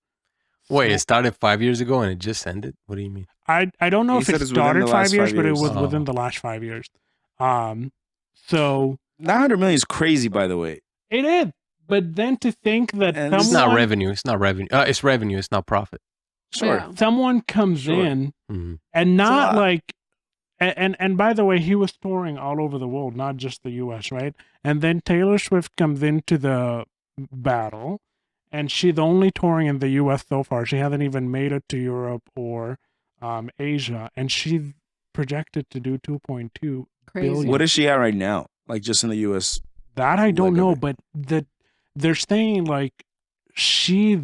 Wait, it started 5 years ago and it just ended? What do you mean? I don't know He if said it it's within started the 5 last years, 5 but it years. was Oh. within the last 5 years. So 900 million is crazy, by the way. it is, but then to think that And It's someone, not revenue. It's not revenue. It's revenue. It's not profit. Sure. Yeah. someone comes Sure. in Mhm. and not lot. like, and by the way, he was touring all over the world, not just the U.S., right? And then Taylor Swift comes into the battle, and she's only touring in the U.S. so far. She hasn't even made it to Europe or Asia, and she's projected to do 2.2 Crazy. billion. What is she at right now? Like just in the U.S. That I don't Like, know, okay. but they're saying like she's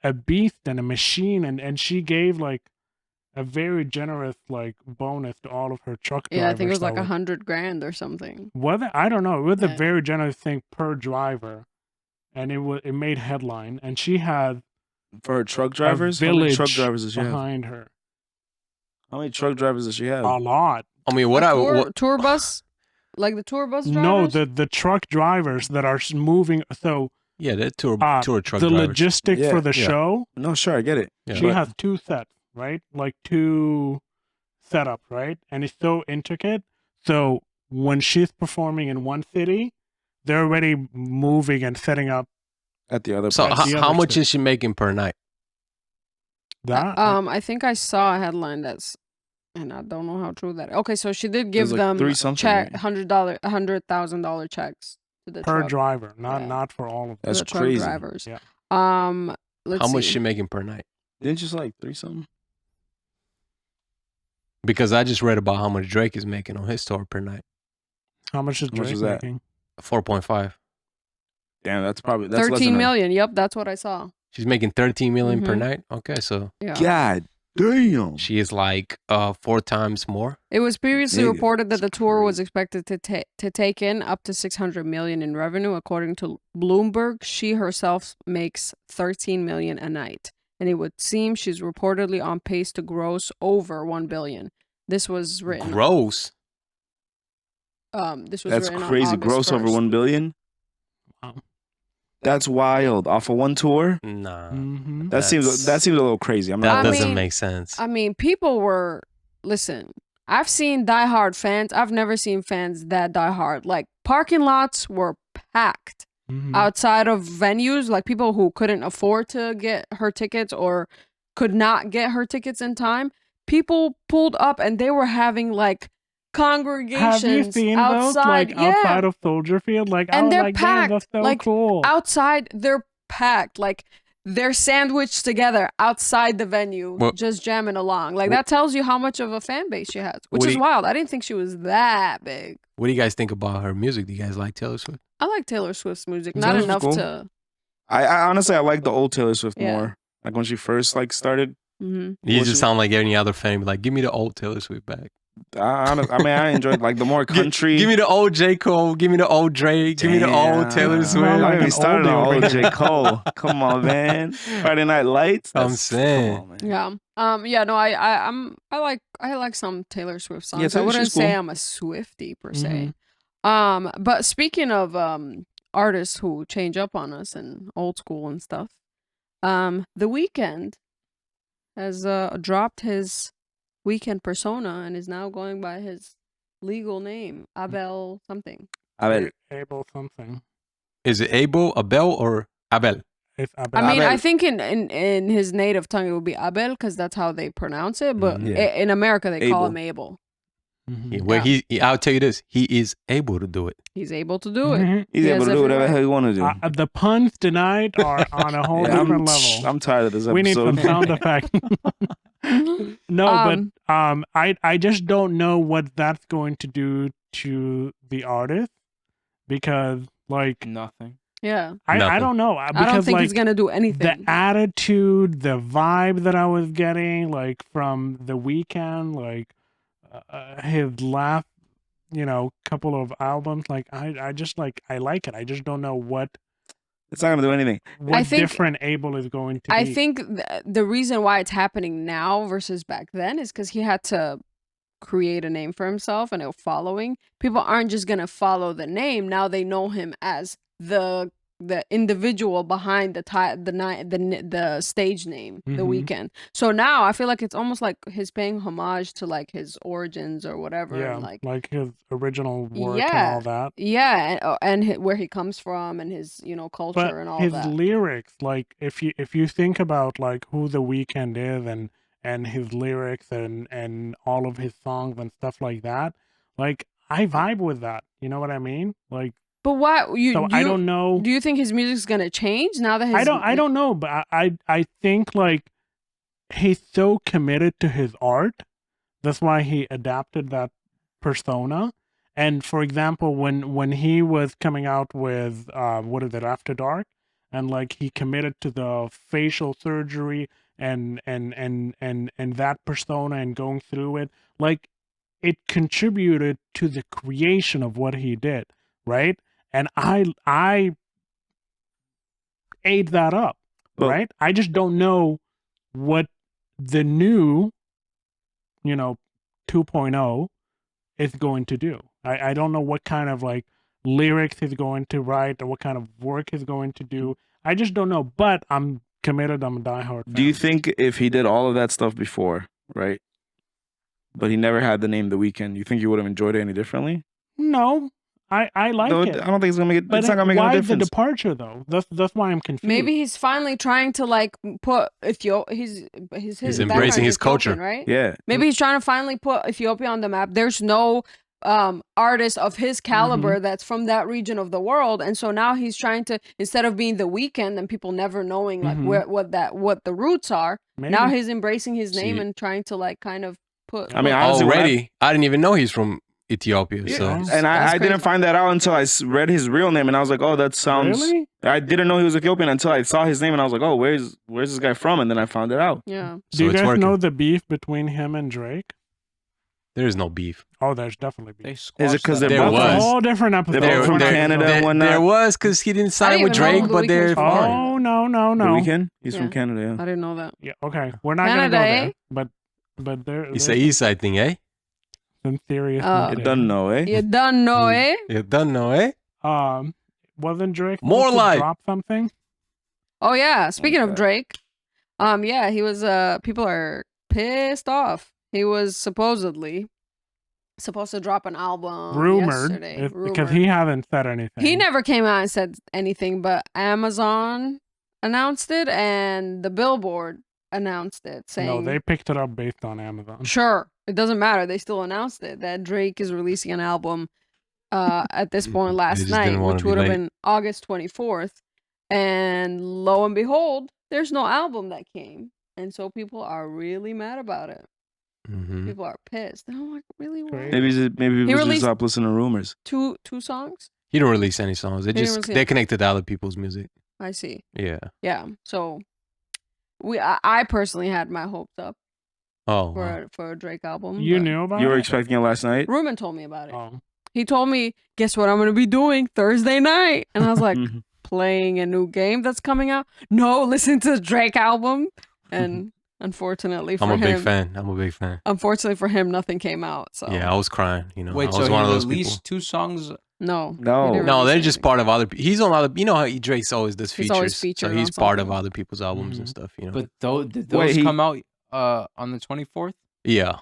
a beast and a machine, and she gave like a very generous like bonus to all of her truck drivers. Yeah, I think it was like that were- $100,000 or something. Whether I don't know, it was a Yeah. very generous thing per driver, and it made headline. And she had For her truck drivers? How many village truck drivers does she have? behind her. How many truck drivers does she have? A lot. I mean, what A I tour, what, tour bus? Like the tour bus No, drivers? the truck drivers that are moving. So yeah, that tour truck the drivers. logistic Yeah, for the yeah. show. No, sure, I get it. Yeah. She has 2 sets, right? Like 2 setups, right? And it's so intricate. So when she's performing in one city, they're already moving and setting up At the other So place. the how other much shit. is she making per night? that. I think I saw a headline that's, and I don't know how true that. Okay, so she did give like them 3 something, check right? $100,000 checks to the per truck, driver, Yeah. not for all of them. to That's the truck crazy. drivers. Yeah. Let's How much see. she making per night? Didn't you say like 3 something? Because I just read about how much Drake is making on his tour per night. How much is How much Drake is that? making? 4.5. Damn, that's less than 13 her. million. Yep, that's what I saw. She's making 13 million per Mhm. night. Okay, so Yeah. God damn. she is like 4 times more. It was previously Nigga, reported that the that's tour was crazy. expected to take in up to 600 million in revenue, according to Bloomberg. She herself makes 13 million a night, and it would seem she's reportedly on pace to gross over 1 billion. This was written. Gross. This was That's written on crazy. August Gross over 1st. 1 billion? Wow. That's wild. Off of one tour? Nah. Mm-hmm. That seems a little crazy. I'm That not I doesn't mean- make sense. I mean, people were listen. I've seen diehard fans. I've never seen fans that diehard. Like parking lots were packed Mm-hmm. outside of venues. Like people who couldn't afford to get her tickets or could not get her tickets in time. People pulled up and they were having like congregations Have you seen outside. those like yeah, outside of Soldier Field? Like, And I was they're like, damn, that's packed, so like, cool. outside they're packed. Like they're sandwiched together outside the venue, Well- just jamming along. Like Well- that tells you how much of a fan base she has, which What do is you- wild. I didn't think she was that big. What do you guys think about her music? Do you guys like Taylor Swift? I like Taylor Swift's music, Taylor not Swift's enough cool. to. I honestly, I like the old Taylor Swift Yeah. more. Like when she first like started. Mhm. You What just you- sound like any other fan. Be like, give me the old Taylor Swift back. I mean, I enjoyed like the more country. Give me the old J. Cole. Give me the old Drake. Give me the old Taylor Damn. Swift. Well, Don't like get me an started oldie on over old here. J. Cole. Come on, man. Friday Night Lights. I'm That's- saying. Come on, man. Yeah. Yeah. No. I like some Taylor Swift songs. I Taylor- wouldn't she's say cool. Mm-hmm. I'm a Swiftie per se. But speaking of artists who change up on us and old school and stuff, The Weeknd has dropped his Weeknd persona and is now going by his legal name, Abel something. Abel. Abel something. Is it Abel, or Abel? It's Abel. I mean, Abel. I think in his native tongue it would be Abel because that's how they pronounce it. But Yeah. in America they call Abel. him Abel. I'll tell you this, he is able to do it. He's able to do it. Mhm. He's He able has to do every whatever the right. hell he want to do. The puns tonight are on a whole Yeah, different level. I'm tired of this episode. We need some sound effect. No, but I just don't know what that's going to do to the artist because like Nothing. Yeah. I Nothing. don't know I because don't think like he's gonna do the anything. attitude, the vibe that I was getting like from the Weeknd, like his last couple of albums, like I just like I like it. I just don't know what It's not gonna do anything. I think- different Abel is going to be. I think the reason why it's happening now versus back then is because he had to create a name for himself and a following. People aren't just gonna follow the name. Now they know him as the individual behind the stage name, The Mhm. Weeknd. So now I feel like it's almost like he's paying homage to like his origins or whatever. Yeah, And like his original work and Yeah. all that. yeah, and where he comes from and his culture But and all his that. lyrics, like if you think about like who The Weeknd is and his lyrics and all of his songs and stuff like that, like I vibe with that. You know what I mean? Like But why I don't know. Do you think his music's gonna change now that his I don't know, but I think like he's so committed to his art. That's why he adapted that persona. And for example, when he was coming out with what is it, After Dark, and like he committed to the facial surgery and that persona and going through it, like it contributed to the creation of what he did, right? And I ate that up, Well- right? I just don't know what the new 2.0 is going to do. I don't know what kind of like lyrics he's going to write or what kind of work he's going to do. I just don't know, but I'm committed. I'm a diehard fan. Do you think if he did all of that stuff before, right, but he never had the name The Weeknd, you think you would have enjoyed it any differently? No, I like No, it. I don't think it's gonna make it. But It's not gonna make why any the difference. departure though? That's why I'm confused. maybe he's finally trying to like put his embracing background his is culture. Ethiopian, right? Yeah. Maybe he's trying to finally put Ethiopia on the map. There's no artist of his caliber that's from that region of the world, and so now he's trying to, instead of being The Weeknd and people never knowing like what the roots are, now Maybe. he's embracing his name See. and trying to like kind of put. I mean, honestly, when Already, I didn't even know he's from Ethiopia. Yeah. So and That's I didn't crazy. find that out until I read his real name, and I was like, oh, that sounds. Really? I didn't know he was Ethiopian until I saw his name, and I was like, oh, where's this guy from? And then I found it out. Yeah. Do so you it's guys working. know the beef between him and Drake? There is no beef. Oh, there's definitely They beef. squashed Is it 'cause that they're up. There That's was. a whole different episode. They're both from We're not- Canada and whatnot. There was because he didn't sign didn't with even know Drake, The but Weeknd's they're from Florida. Oh no. The Weeknd? He's Yeah. from Canada. Yeah. I didn't know that. Yeah, okay. We're not Canada, gonna go eh? there. But there, It's there's a East Side thing, eh? some serious. Uh, You beef don't know, eh? You done know, eh? You done know, eh? there. Wasn't Drake More supposed to light. drop something? Oh yeah. Speaking of Okay. Drake, yeah, he was. People are pissed off. He was supposedly supposed to drop an album Rumored, yesterday. because he hasn't said anything. He never came out and said anything, but Amazon announced it and the Billboard announced it, saying, No, they picked it up based on Amazon. sure, it doesn't matter. They still announced it that Drake is releasing an album at this point They last just night, didn't wanna which be would have late. been August 24th. And lo and behold, there's no album that came. And so people are really mad about it. Mm-hmm. People are pissed. And I'm like, really? What? Great. Maybe people just released- stop listening to rumors. Two songs? He don't release any songs. They He didn't just release they any- connected to other people's music. I see. Yeah. Yeah. So I personally had my hopes up Oh. for wow. for a Drake album. You but knew about You were it? expecting it last night? Ruben told me about it. Oh. He told me, guess what I'm gonna be doing Thursday night? And I was like, Mhm. playing a new game that's coming out? No, listen to the Drake album. And unfortunately for I'm a him, big fan. I'm a big fan. unfortunately for him, nothing came out. So Yeah, I was crying. You know, I Wait, was so one of he those released people. 2 songs? no, No. he didn't No, release they're just anything. part of other. He's on other. You know how Drake's always does He's features. always so featured he's on part of something. other people's albums and Mhm. stuff. You know. But did those Wait, he- come out on the 24th? yeah,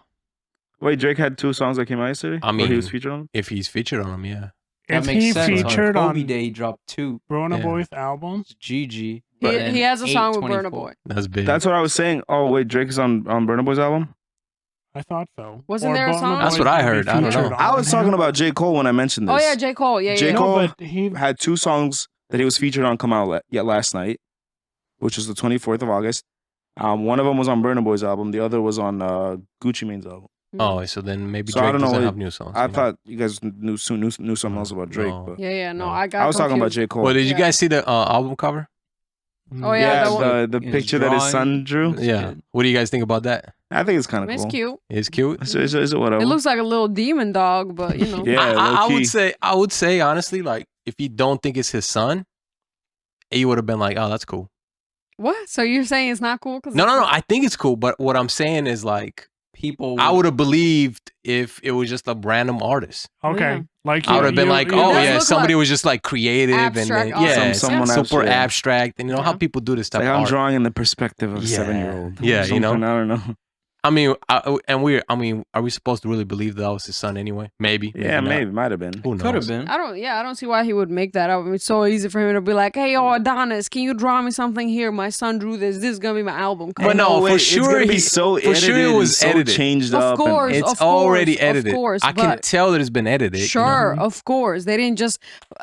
Wait, Drake had 2 songs that came out yesterday? I Or he was mean- featured on them? if he's featured on them, yeah. That If makes he sense. featured on on Kobe Day, he dropped 2. Burna Yeah. Boy's album, It's Gigi. He, and he has a song with 824. Burna Boy. That's big. That's what I was saying. Oh, wait, Drake is on Burna Boy's album? I thought so. Wasn't Or there a Burna song? That's Boy's what I gonna be heard. I don't featured know. I on was it. talking about J. Cole when I mentioned this. Oh yeah, J. Cole. Yeah, J. yeah. No, Cole but he had 2 songs that he was featured on come out last night, which was the 24th of August. One of them was on Burna Boy's album. The other was on Gucci Mane's album. Oh, so then maybe So I Drake don't know. doesn't have new songs. I you know? thought you guys knew something else about Drake, No. but Yeah, no, No. I got I was talking about confused. J. Cole. Well, did you Yeah. guys see the album cover? Oh, yeah, yeah, that one- the His picture that his son drawing. drew. That's Yeah. good. What do you guys think about that? I think it's kind of It's cool. cute. It's cute. It's whatever. It looks like a little demon dog, but you know. Yeah, I low-key. would say honestly, like if you don't think it's his son, you would have been like, oh, that's cool. What? So you're saying it's not cool? Cause No, it's no, no. not- I think it's cool, but what I'm saying is like People. I would have believed if it was just a random artist. Okay. Yeah. Like I would have been like, It oh does yeah, look somebody like was just like creative abstract and then, yeah, artists. someone super abstract. abstract, and you know how Yeah. people do this stuff. Like I'm art. drawing in the perspective of a Yeah. 7-year-old. Yeah, you know? Something, I don't know. I mean, I mean, are we supposed to really believe that was his son anyway? Maybe. Yeah, not. maybe might have been. Who knows? Could have been. I don't see why he would make that up. It's so easy for him to be like, hey, yo, Adonis, can you draw me something here? My son drew this. This is going to be my album cover. But no, way, for it's sure gonna be he- so for sure edited it and was so edited. changed Of up. course. And It's already of edited. course, I can but- tell that it's been edited. Sure, You know? of course. They didn't just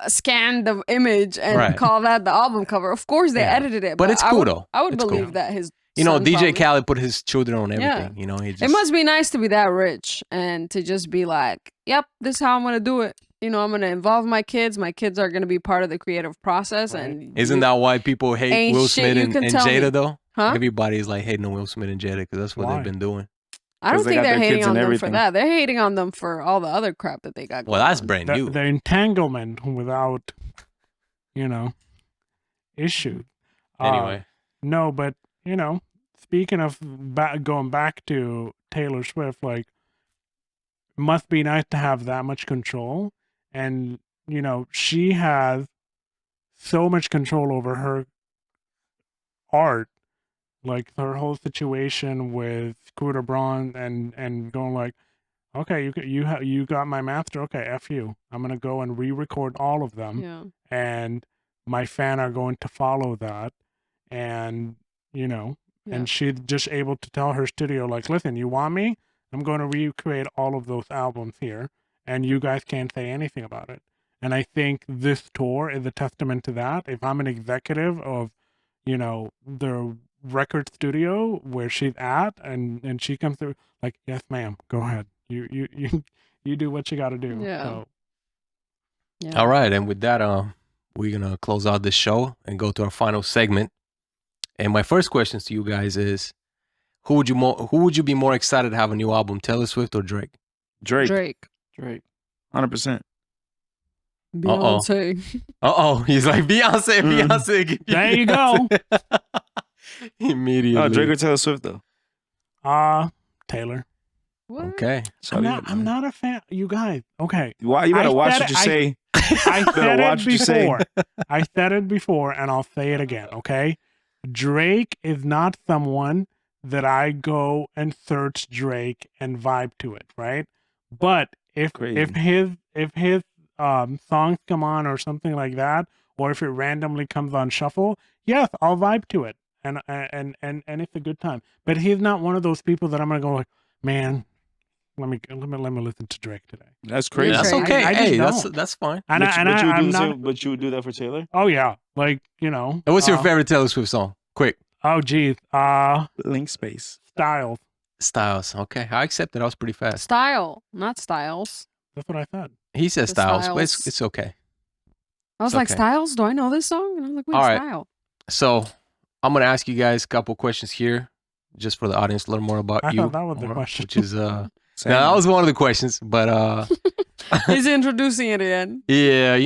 scan the image and Right. call that the album cover. Of course, they Yeah. edited it. But it's I cool, would- though. I would It's cool. believe that his You know, son DJ probably- Khaled put his children on Yeah. everything. You know, he just. It must be nice to be that rich and to just be like, yep, this is how I'm going to do it. You know, I'm going to involve my kids. My kids are going to be part of the creative process. Right. And Isn't that why people hate Ain't Will shit Smith you and, can and tell me. Jada though? Huh? Everybody's like hating on Will Smith and Jada because that's what Why? they've been doing. I don't 'Cause they think got they're their hating kids on and them for everything. that. They're hating on them for all the other crap that they got going Well, that's on. brand new. the entanglement without, issue. Anyway, No, but speaking of going back to Taylor Swift, like, it must be nice to have that much control, and she has so much control over her art, like her whole situation with Scooter Braun and going like, okay, you got my master, okay, F you, I'm gonna go and re-record all of them, Yeah. and my fan are going to follow that, and Yeah. and she's just able to tell her studio like, listen, you want me, I'm going to recreate all of those albums here, and you guys can't say anything about it. And I think this tour is a testament to that. If I'm an executive of the record studio where she's at, and she comes through like, yes ma'am, go ahead, you do what you got to do. Yeah. So, Yeah. all right, and with that, we're gonna close out this show and go to our final segment. And my first question to you guys is, who would you be more excited to have a new album, Taylor Swift or Drake? Drake, Drake. 100%. Beyonce. Oh, he's like Beyonce, Mm. Beyonce. give me There you go. Beyonce. Immediately. Oh, Drake or Taylor Swift though. Taylor. What? Okay. I'm not a fan. You guys, okay. Why you better I watch said what you it- say? I Better said watch it what you say. before. I said it before, and I'll say it again. Okay, Drake is not someone that I go and search Drake and vibe to it, right? But if Crazy. his songs come on or something like that, or if it randomly comes on shuffle, yes, I'll vibe to it, and it's a good time. But he's not one of those people that I'm gonna go like, man, let me listen to Drake today. That's crazy. That's Drake. okay. I just Hey, don't. that's fine. And but you would do that for Taylor? oh yeah, like And what's your favorite Taylor Swift song? Quick. Oh geez, Link space. Styles. Styles. Okay, I accept it. I was pretty fast. Style, not Styles. That's what I said. He said The Styles, but Styles. it's okay. I was It's like, okay. Styles? Do I know this song? And I was like, wait, All right. Style. So I'm gonna ask you guys a couple questions here, just for the audience to learn more about I you. thought that was the more, question. Which is Same. now that was one of the questions, but He's introducing it again. yeah,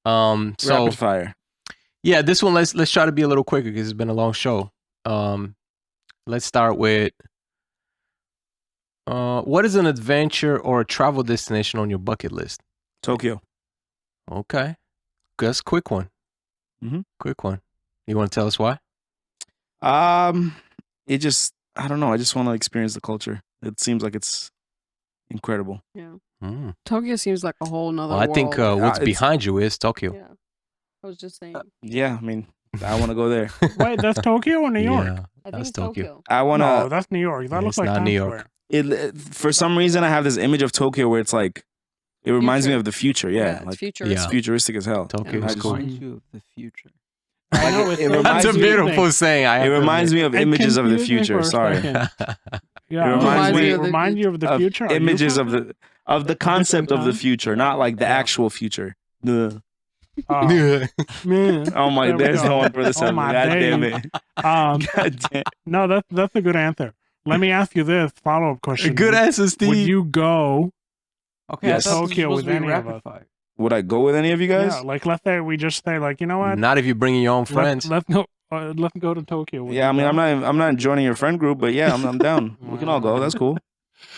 so Rapid fire. yeah, this one let's try to be a little quicker because it's been a long show. Let's start with what is an adventure or a travel destination on your bucket list? Tokyo. Okay, that's a quick one. Mhm. Quick one. You want to tell us why? It just, I don't know. I just want to experience the culture. It seems like it's incredible. Yeah. Mm. Tokyo seems like a whole nother Well, I world. think what's it's- behind you is Tokyo. Yeah. I was just saying. Yeah, I mean, I want to go there. Wait, that's Tokyo or New York? Yeah, I think that's it's Tokyo. Tokyo. I want No, to. that's New York. That Yeah, looks it's like not Times New York. Square. for some reason I have this image of Tokyo where it's like it reminds me Future. of the future. Yeah, it's like futuristic. it's futuristic as hell. Tokyo And is I just- cool. Reminds you of the future. I know, Like, it's it so reminds That's a me- beautiful saying. It reminds me of It images of the confused me for future. a Sorry. second. Yeah, It reminds me- remind you of the Of future. Are you images of fucking- the concept of the time? future, not like the Yeah. actual future. Ugh. Oh, man. Oh my, There we there's go. no one for this Oh one. my God damn days. it. Um, God damn. no, that's a good answer. Let me ask you this follow-up question. Good answer, Steve. Would you go? Okay, Yes. I thought this was Tokyo supposed with to be any of rapid us? fire. Would I go with any of you guys? Yeah, like let's say we just say like, you know what? Not if you bring your own friends. Let's go. Let's go to Tokyo. Would Yeah, I you mean, go? I'm not joining your friend group, but yeah, I'm down. We can all go. That's cool.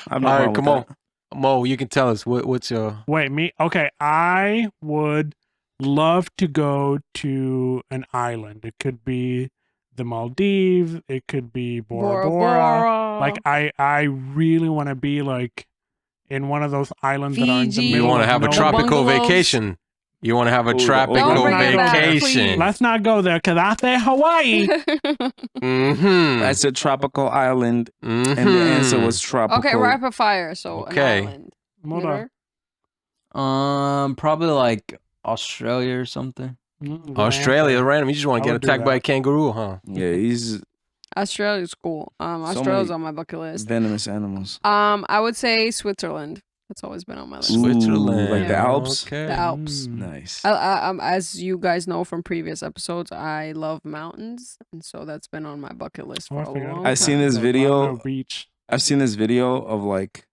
I have no All right, problem come with on. Mo, you can tell us what's your. Wait, me? Okay, I would love to go to an island. It could be the Maldives. It could be Bora Bora. Bora. Like I really want to be like in one of those islands that are in the Fiji. middle. You want to of have a nowhere. tropical bungalows. vacation. You want to have a Oh, the tropical Don't bring it back, vacation. please. Let's not go there because I say Hawaii. Mm-hmm. I said tropical island, Mm-hmm. and the answer was tropical. Okay, rapid fire. So Okay. an island. Hold Miller? on. Probably like Australia or something. Good Australia, answer. random. You just want I to get would do attacked by a that. kangaroo, huh? Yeah, he's Australia's cool. Australia's on my bucket list. venomous animals. I would say Switzerland. That's always been on my list. Ooh, Switzerland. like the Alps? Okay. The Alps. Nice. As you guys know from previous episodes, I love mountains, and so that's been on my bucket list for a long I seen time. this The video- Lano Beach. I've seen this video of like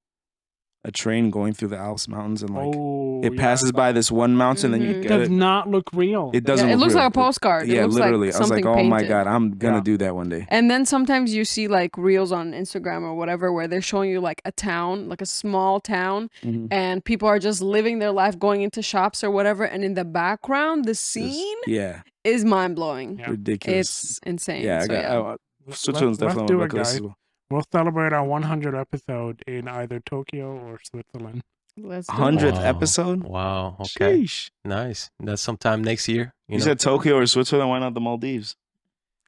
a train going through the Alps mountains, and like Oh, it yeah. passes by this one mountain, and Mhm. you It get does it. not look real. It doesn't. Yeah, it look looks real. like a postcard. Yeah, it looks literally. Like I was like, something oh my painted. god, I'm gonna Yeah. do that one day. And then sometimes you see like reels on Instagram or whatever where they're showing you like a town, like a small town, Mhm. and people are just living their life going into shops or whatever. And in the background, the scene Yeah, is mind blowing. Yeah. ridiculous. It's insane. yeah, So, Switzerland's let's definitely do on my it, bucket list guys. as well. We'll celebrate our 100th episode in either Tokyo or Switzerland. Let's do it. 100th Wow. episode. Wow. Okay. Sheesh. Nice. That's sometime next year. You know? said Tokyo or Switzerland. Why not the Maldives?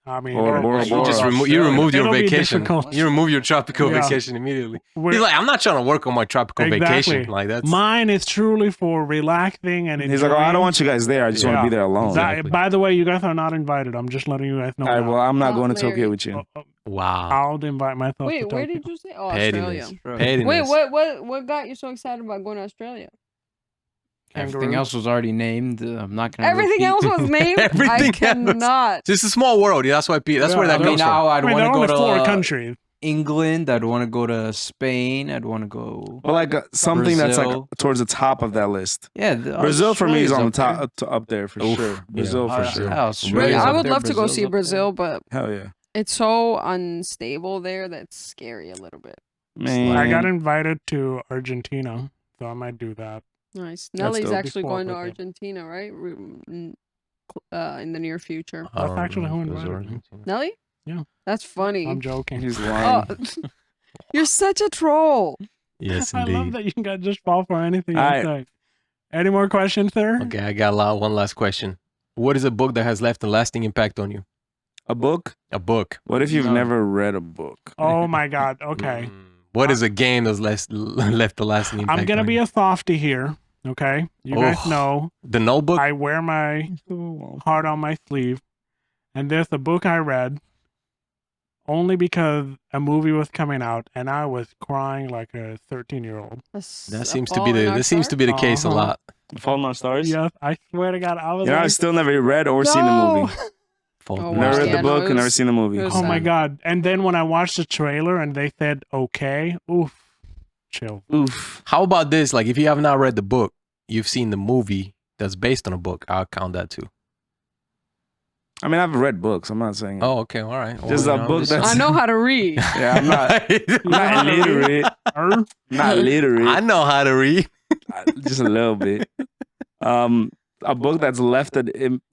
I mean, Or Bora You just Bora. you removed your It'll be vacation. difficult. You removed your tropical Yeah. vacation immediately. We're- He's like, I'm not trying to work on my tropical Exactly. vacation. Like that's Mine is truly for relaxing and He's like, oh, I don't enjoying. want you guys there. I just want Yeah. to be there alone. Exactly. By the way, you guys are not invited. I'm just letting you guys know. All right, now. well, I'm not Oh, going to Larry. Tokyo with you. wow. I'll invite myself Wait, to where Tokyo. did you say? Oh, Australia. Pettiness. Pettiness. Wait, what got you so excited about going to Australia? Everything Kangaroo. else was already named. I'm not gonna. Everything else repeat. was named. I Everything else. cannot. It's a small world. Yeah, that's why. That's Yeah, where that I mean, comes from. now I'd I mean, want there to are go only to 4 countries. England. I'd want to go to Spain. I'd want to go. But like something that's like Brazil. towards the top of that list. Yeah, Brazil for me is on the Australia's top up there for Oof. sure. Brazil for Yeah. sure. Australia's I up would there, love to go Brazil's see up there. Brazil, but Hell yeah, it's so unstable there that's scary a little bit. man. I got invited to Argentina, so I might do that. Nice. That's Nelly's dope. actually Before going to birthday. Argentina, right? In the near future. I don't That's actually know who if it was invited me. Argentina. Nelly? Yeah. That's funny. I'm joking. He's Oh, lying. you're such a troll. Yes, I love indeed. that you can just fall for anything All I right. say. Any more questions, sir? Okay, I got one last question. What is a book that has left a lasting impact on you? A book? A book. What if you've No. never read a book? Oh my God. Okay. What is a game that's left a lasting impact? I'm gonna on be you? a softie here. Okay. You guys Oh. know The Notebook. I wear my heart on my sleeve, and there's a book I read only because a movie was coming out, and I was crying like a 13-year-old. That seems to be the case a Uh-huh. lot. Falling on Stars? Yes, I swear to God, I was You know, I like, still never read or seen the movie. Fault Oh, of wow. Never Mars. read Yeah, the no, book it and never was- seen the movie. it was oh my sad. God. And then when I watched the trailer and they said, okay, oof, chill. Oof. How about this? Like, if you have not read the book, you've seen the movie that's based on a book. I'll count that too. I mean, I've read books. I'm not saying. Oh, okay, all right. Just Well, a you know, book this- that's- I know how to read. Yeah, I'm not literate. Er, Not literate. I know how to read. Just a little bit. A book that's left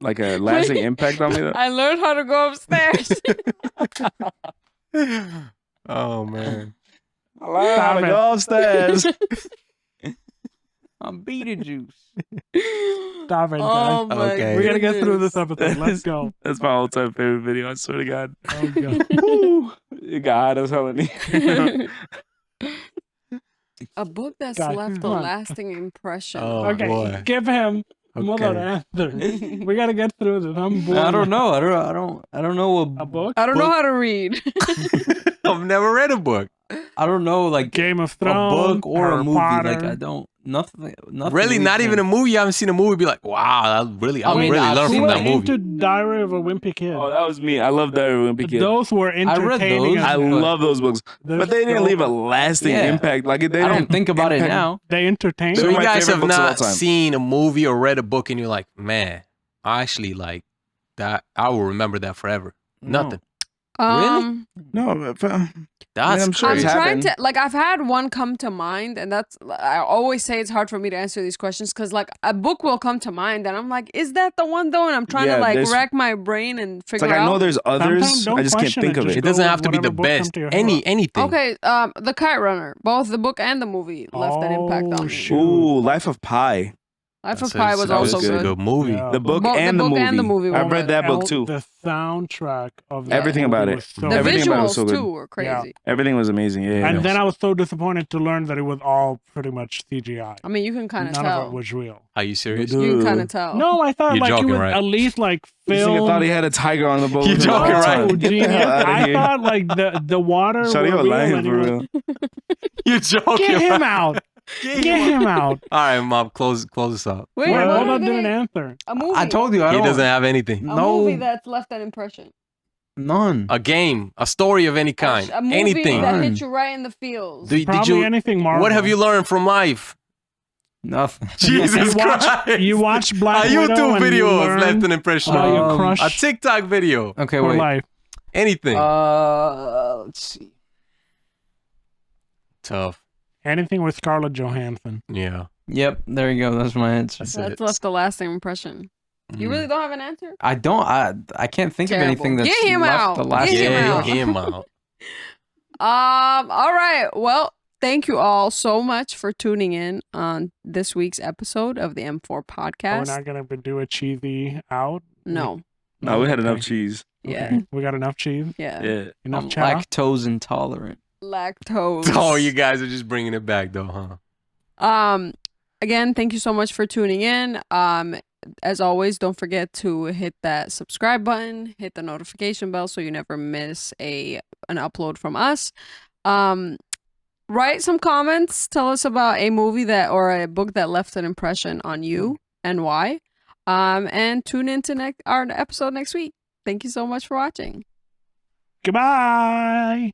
like a lasting impact on me. Though. I learned how to go upstairs. Oh man. I learned how to Stop go upstairs. I'm Beetlejuice. Stop it, guys. Oh my Okay. We gotta get through this goodness. episode. Let's go. That's my all-time favorite video. I swear to God. Oh, God. Woo. You got hot as hell in here. A book that's Guys, left a come on. lasting impression. Oh, Okay, boy. give him another Okay. answer. We gotta get through this. I'm bored. I don't know. I don't know A book? I don't know Book. how to read. I've never read a book. I don't know like Game of a Thrones, book or a Harry movie. Potter. Like I don't nothing. Really, not even a movie. You haven't seen a movie. Be like, wow, I I mean, really I've learned Who from were that movie. into Diary of a Wimpy Kid? Oh, that was me. I love that Olympic Kid. Those were read entertaining. those. as I hell. love those books, They're but they didn't so leave a good. lasting Yeah. impact. Like they I don't didn't think about it impact- now. They entertain. So They're you my guys favorite have books of all not time. seen a movie or read a book, and you're like, man, I actually like that. I will remember that forever. No. Nothing. No, That's I'm sure I'm it's crazy. trying happened. to like I've had one come to mind, and that's I always say it's hard for me to answer these questions because like a book will come to mind, and I'm like, is that the one though? And I'm trying Yeah, to like there's- rack my brain and It's figure like I know out. there's Sometimes others. don't I just can't question think it, of just it. It doesn't go have with to be the whatever book come best. to your head. Anything. Okay, The Kite Runner, both the book and the movie left an impact Oh, on me. shoot. Ooh, Life of Pi. Life That's of Pi was that was also good. good. Good movie. Yeah. The book, Both the and, the book movie. and the movie were I've read good. that book El- too. The soundtrack of Yeah. that Everything movie about it. was so The Everything about it was visuals so good. too were crazy. Everything was amazing. Yeah. And yeah. then I was so disappointed to learn that it was all pretty much CGI. I mean, you can kind of None of it tell. was real. Are you serious? Dude. You can kind of tell. No, I thought You're like joking, it was right? at least like This nigga film. thought he had a tiger on the boat. You're with him the joking, whole right? time. Oh, Get the genius. hell out of I here. thought like the water Shawty, were you real lying and for it real. was- You're joking. Get him right? out. Get him out. All right, Mom, close this up. Wait, Well, what hold are on, didn't they? answer. A movie. I told you I He don't. doesn't have anything. A no, movie that's left an impression. none. A game, a story of any kind, A movie anything. that Fine. hit you right in the feels. Did Probably you? anything Marvel. What have you learned from life? Nothing. Jesus Christ! You watch Black A Widow YouTube and video you left learn an impression. about your Um, crush A TikTok video. Okay, for wait. life. Anything. Let's see. Tough. Anything with Scarlett Johansson. Yeah. Yep, there you go. That's my answer. That's That's it. left a lasting impression. You Mm. really don't have an answer? I don't. I can't think Terrible. of anything that's Get him left out. the last Get him Yeah, out. him out. All right. Well, thank you all so much for tuning in on this week's episode of the M4 We're podcast. not gonna do a cheesy out. No. No, we had Okay. enough cheese. Yeah. Okay. We got enough cheese. Yeah. Yeah. Enough I'm chow. lactose intolerant. Lactose. Oh, you guys are just bringing it back, though, huh? Again, thank you so much for tuning in. As always, don't forget to hit that subscribe button, hit the notification bell so you never miss an upload from us. Write some comments. Tell us about a movie that or a book that left an impression on you and why. And tune into our episode next week. Thank you so much for watching. Goodbye.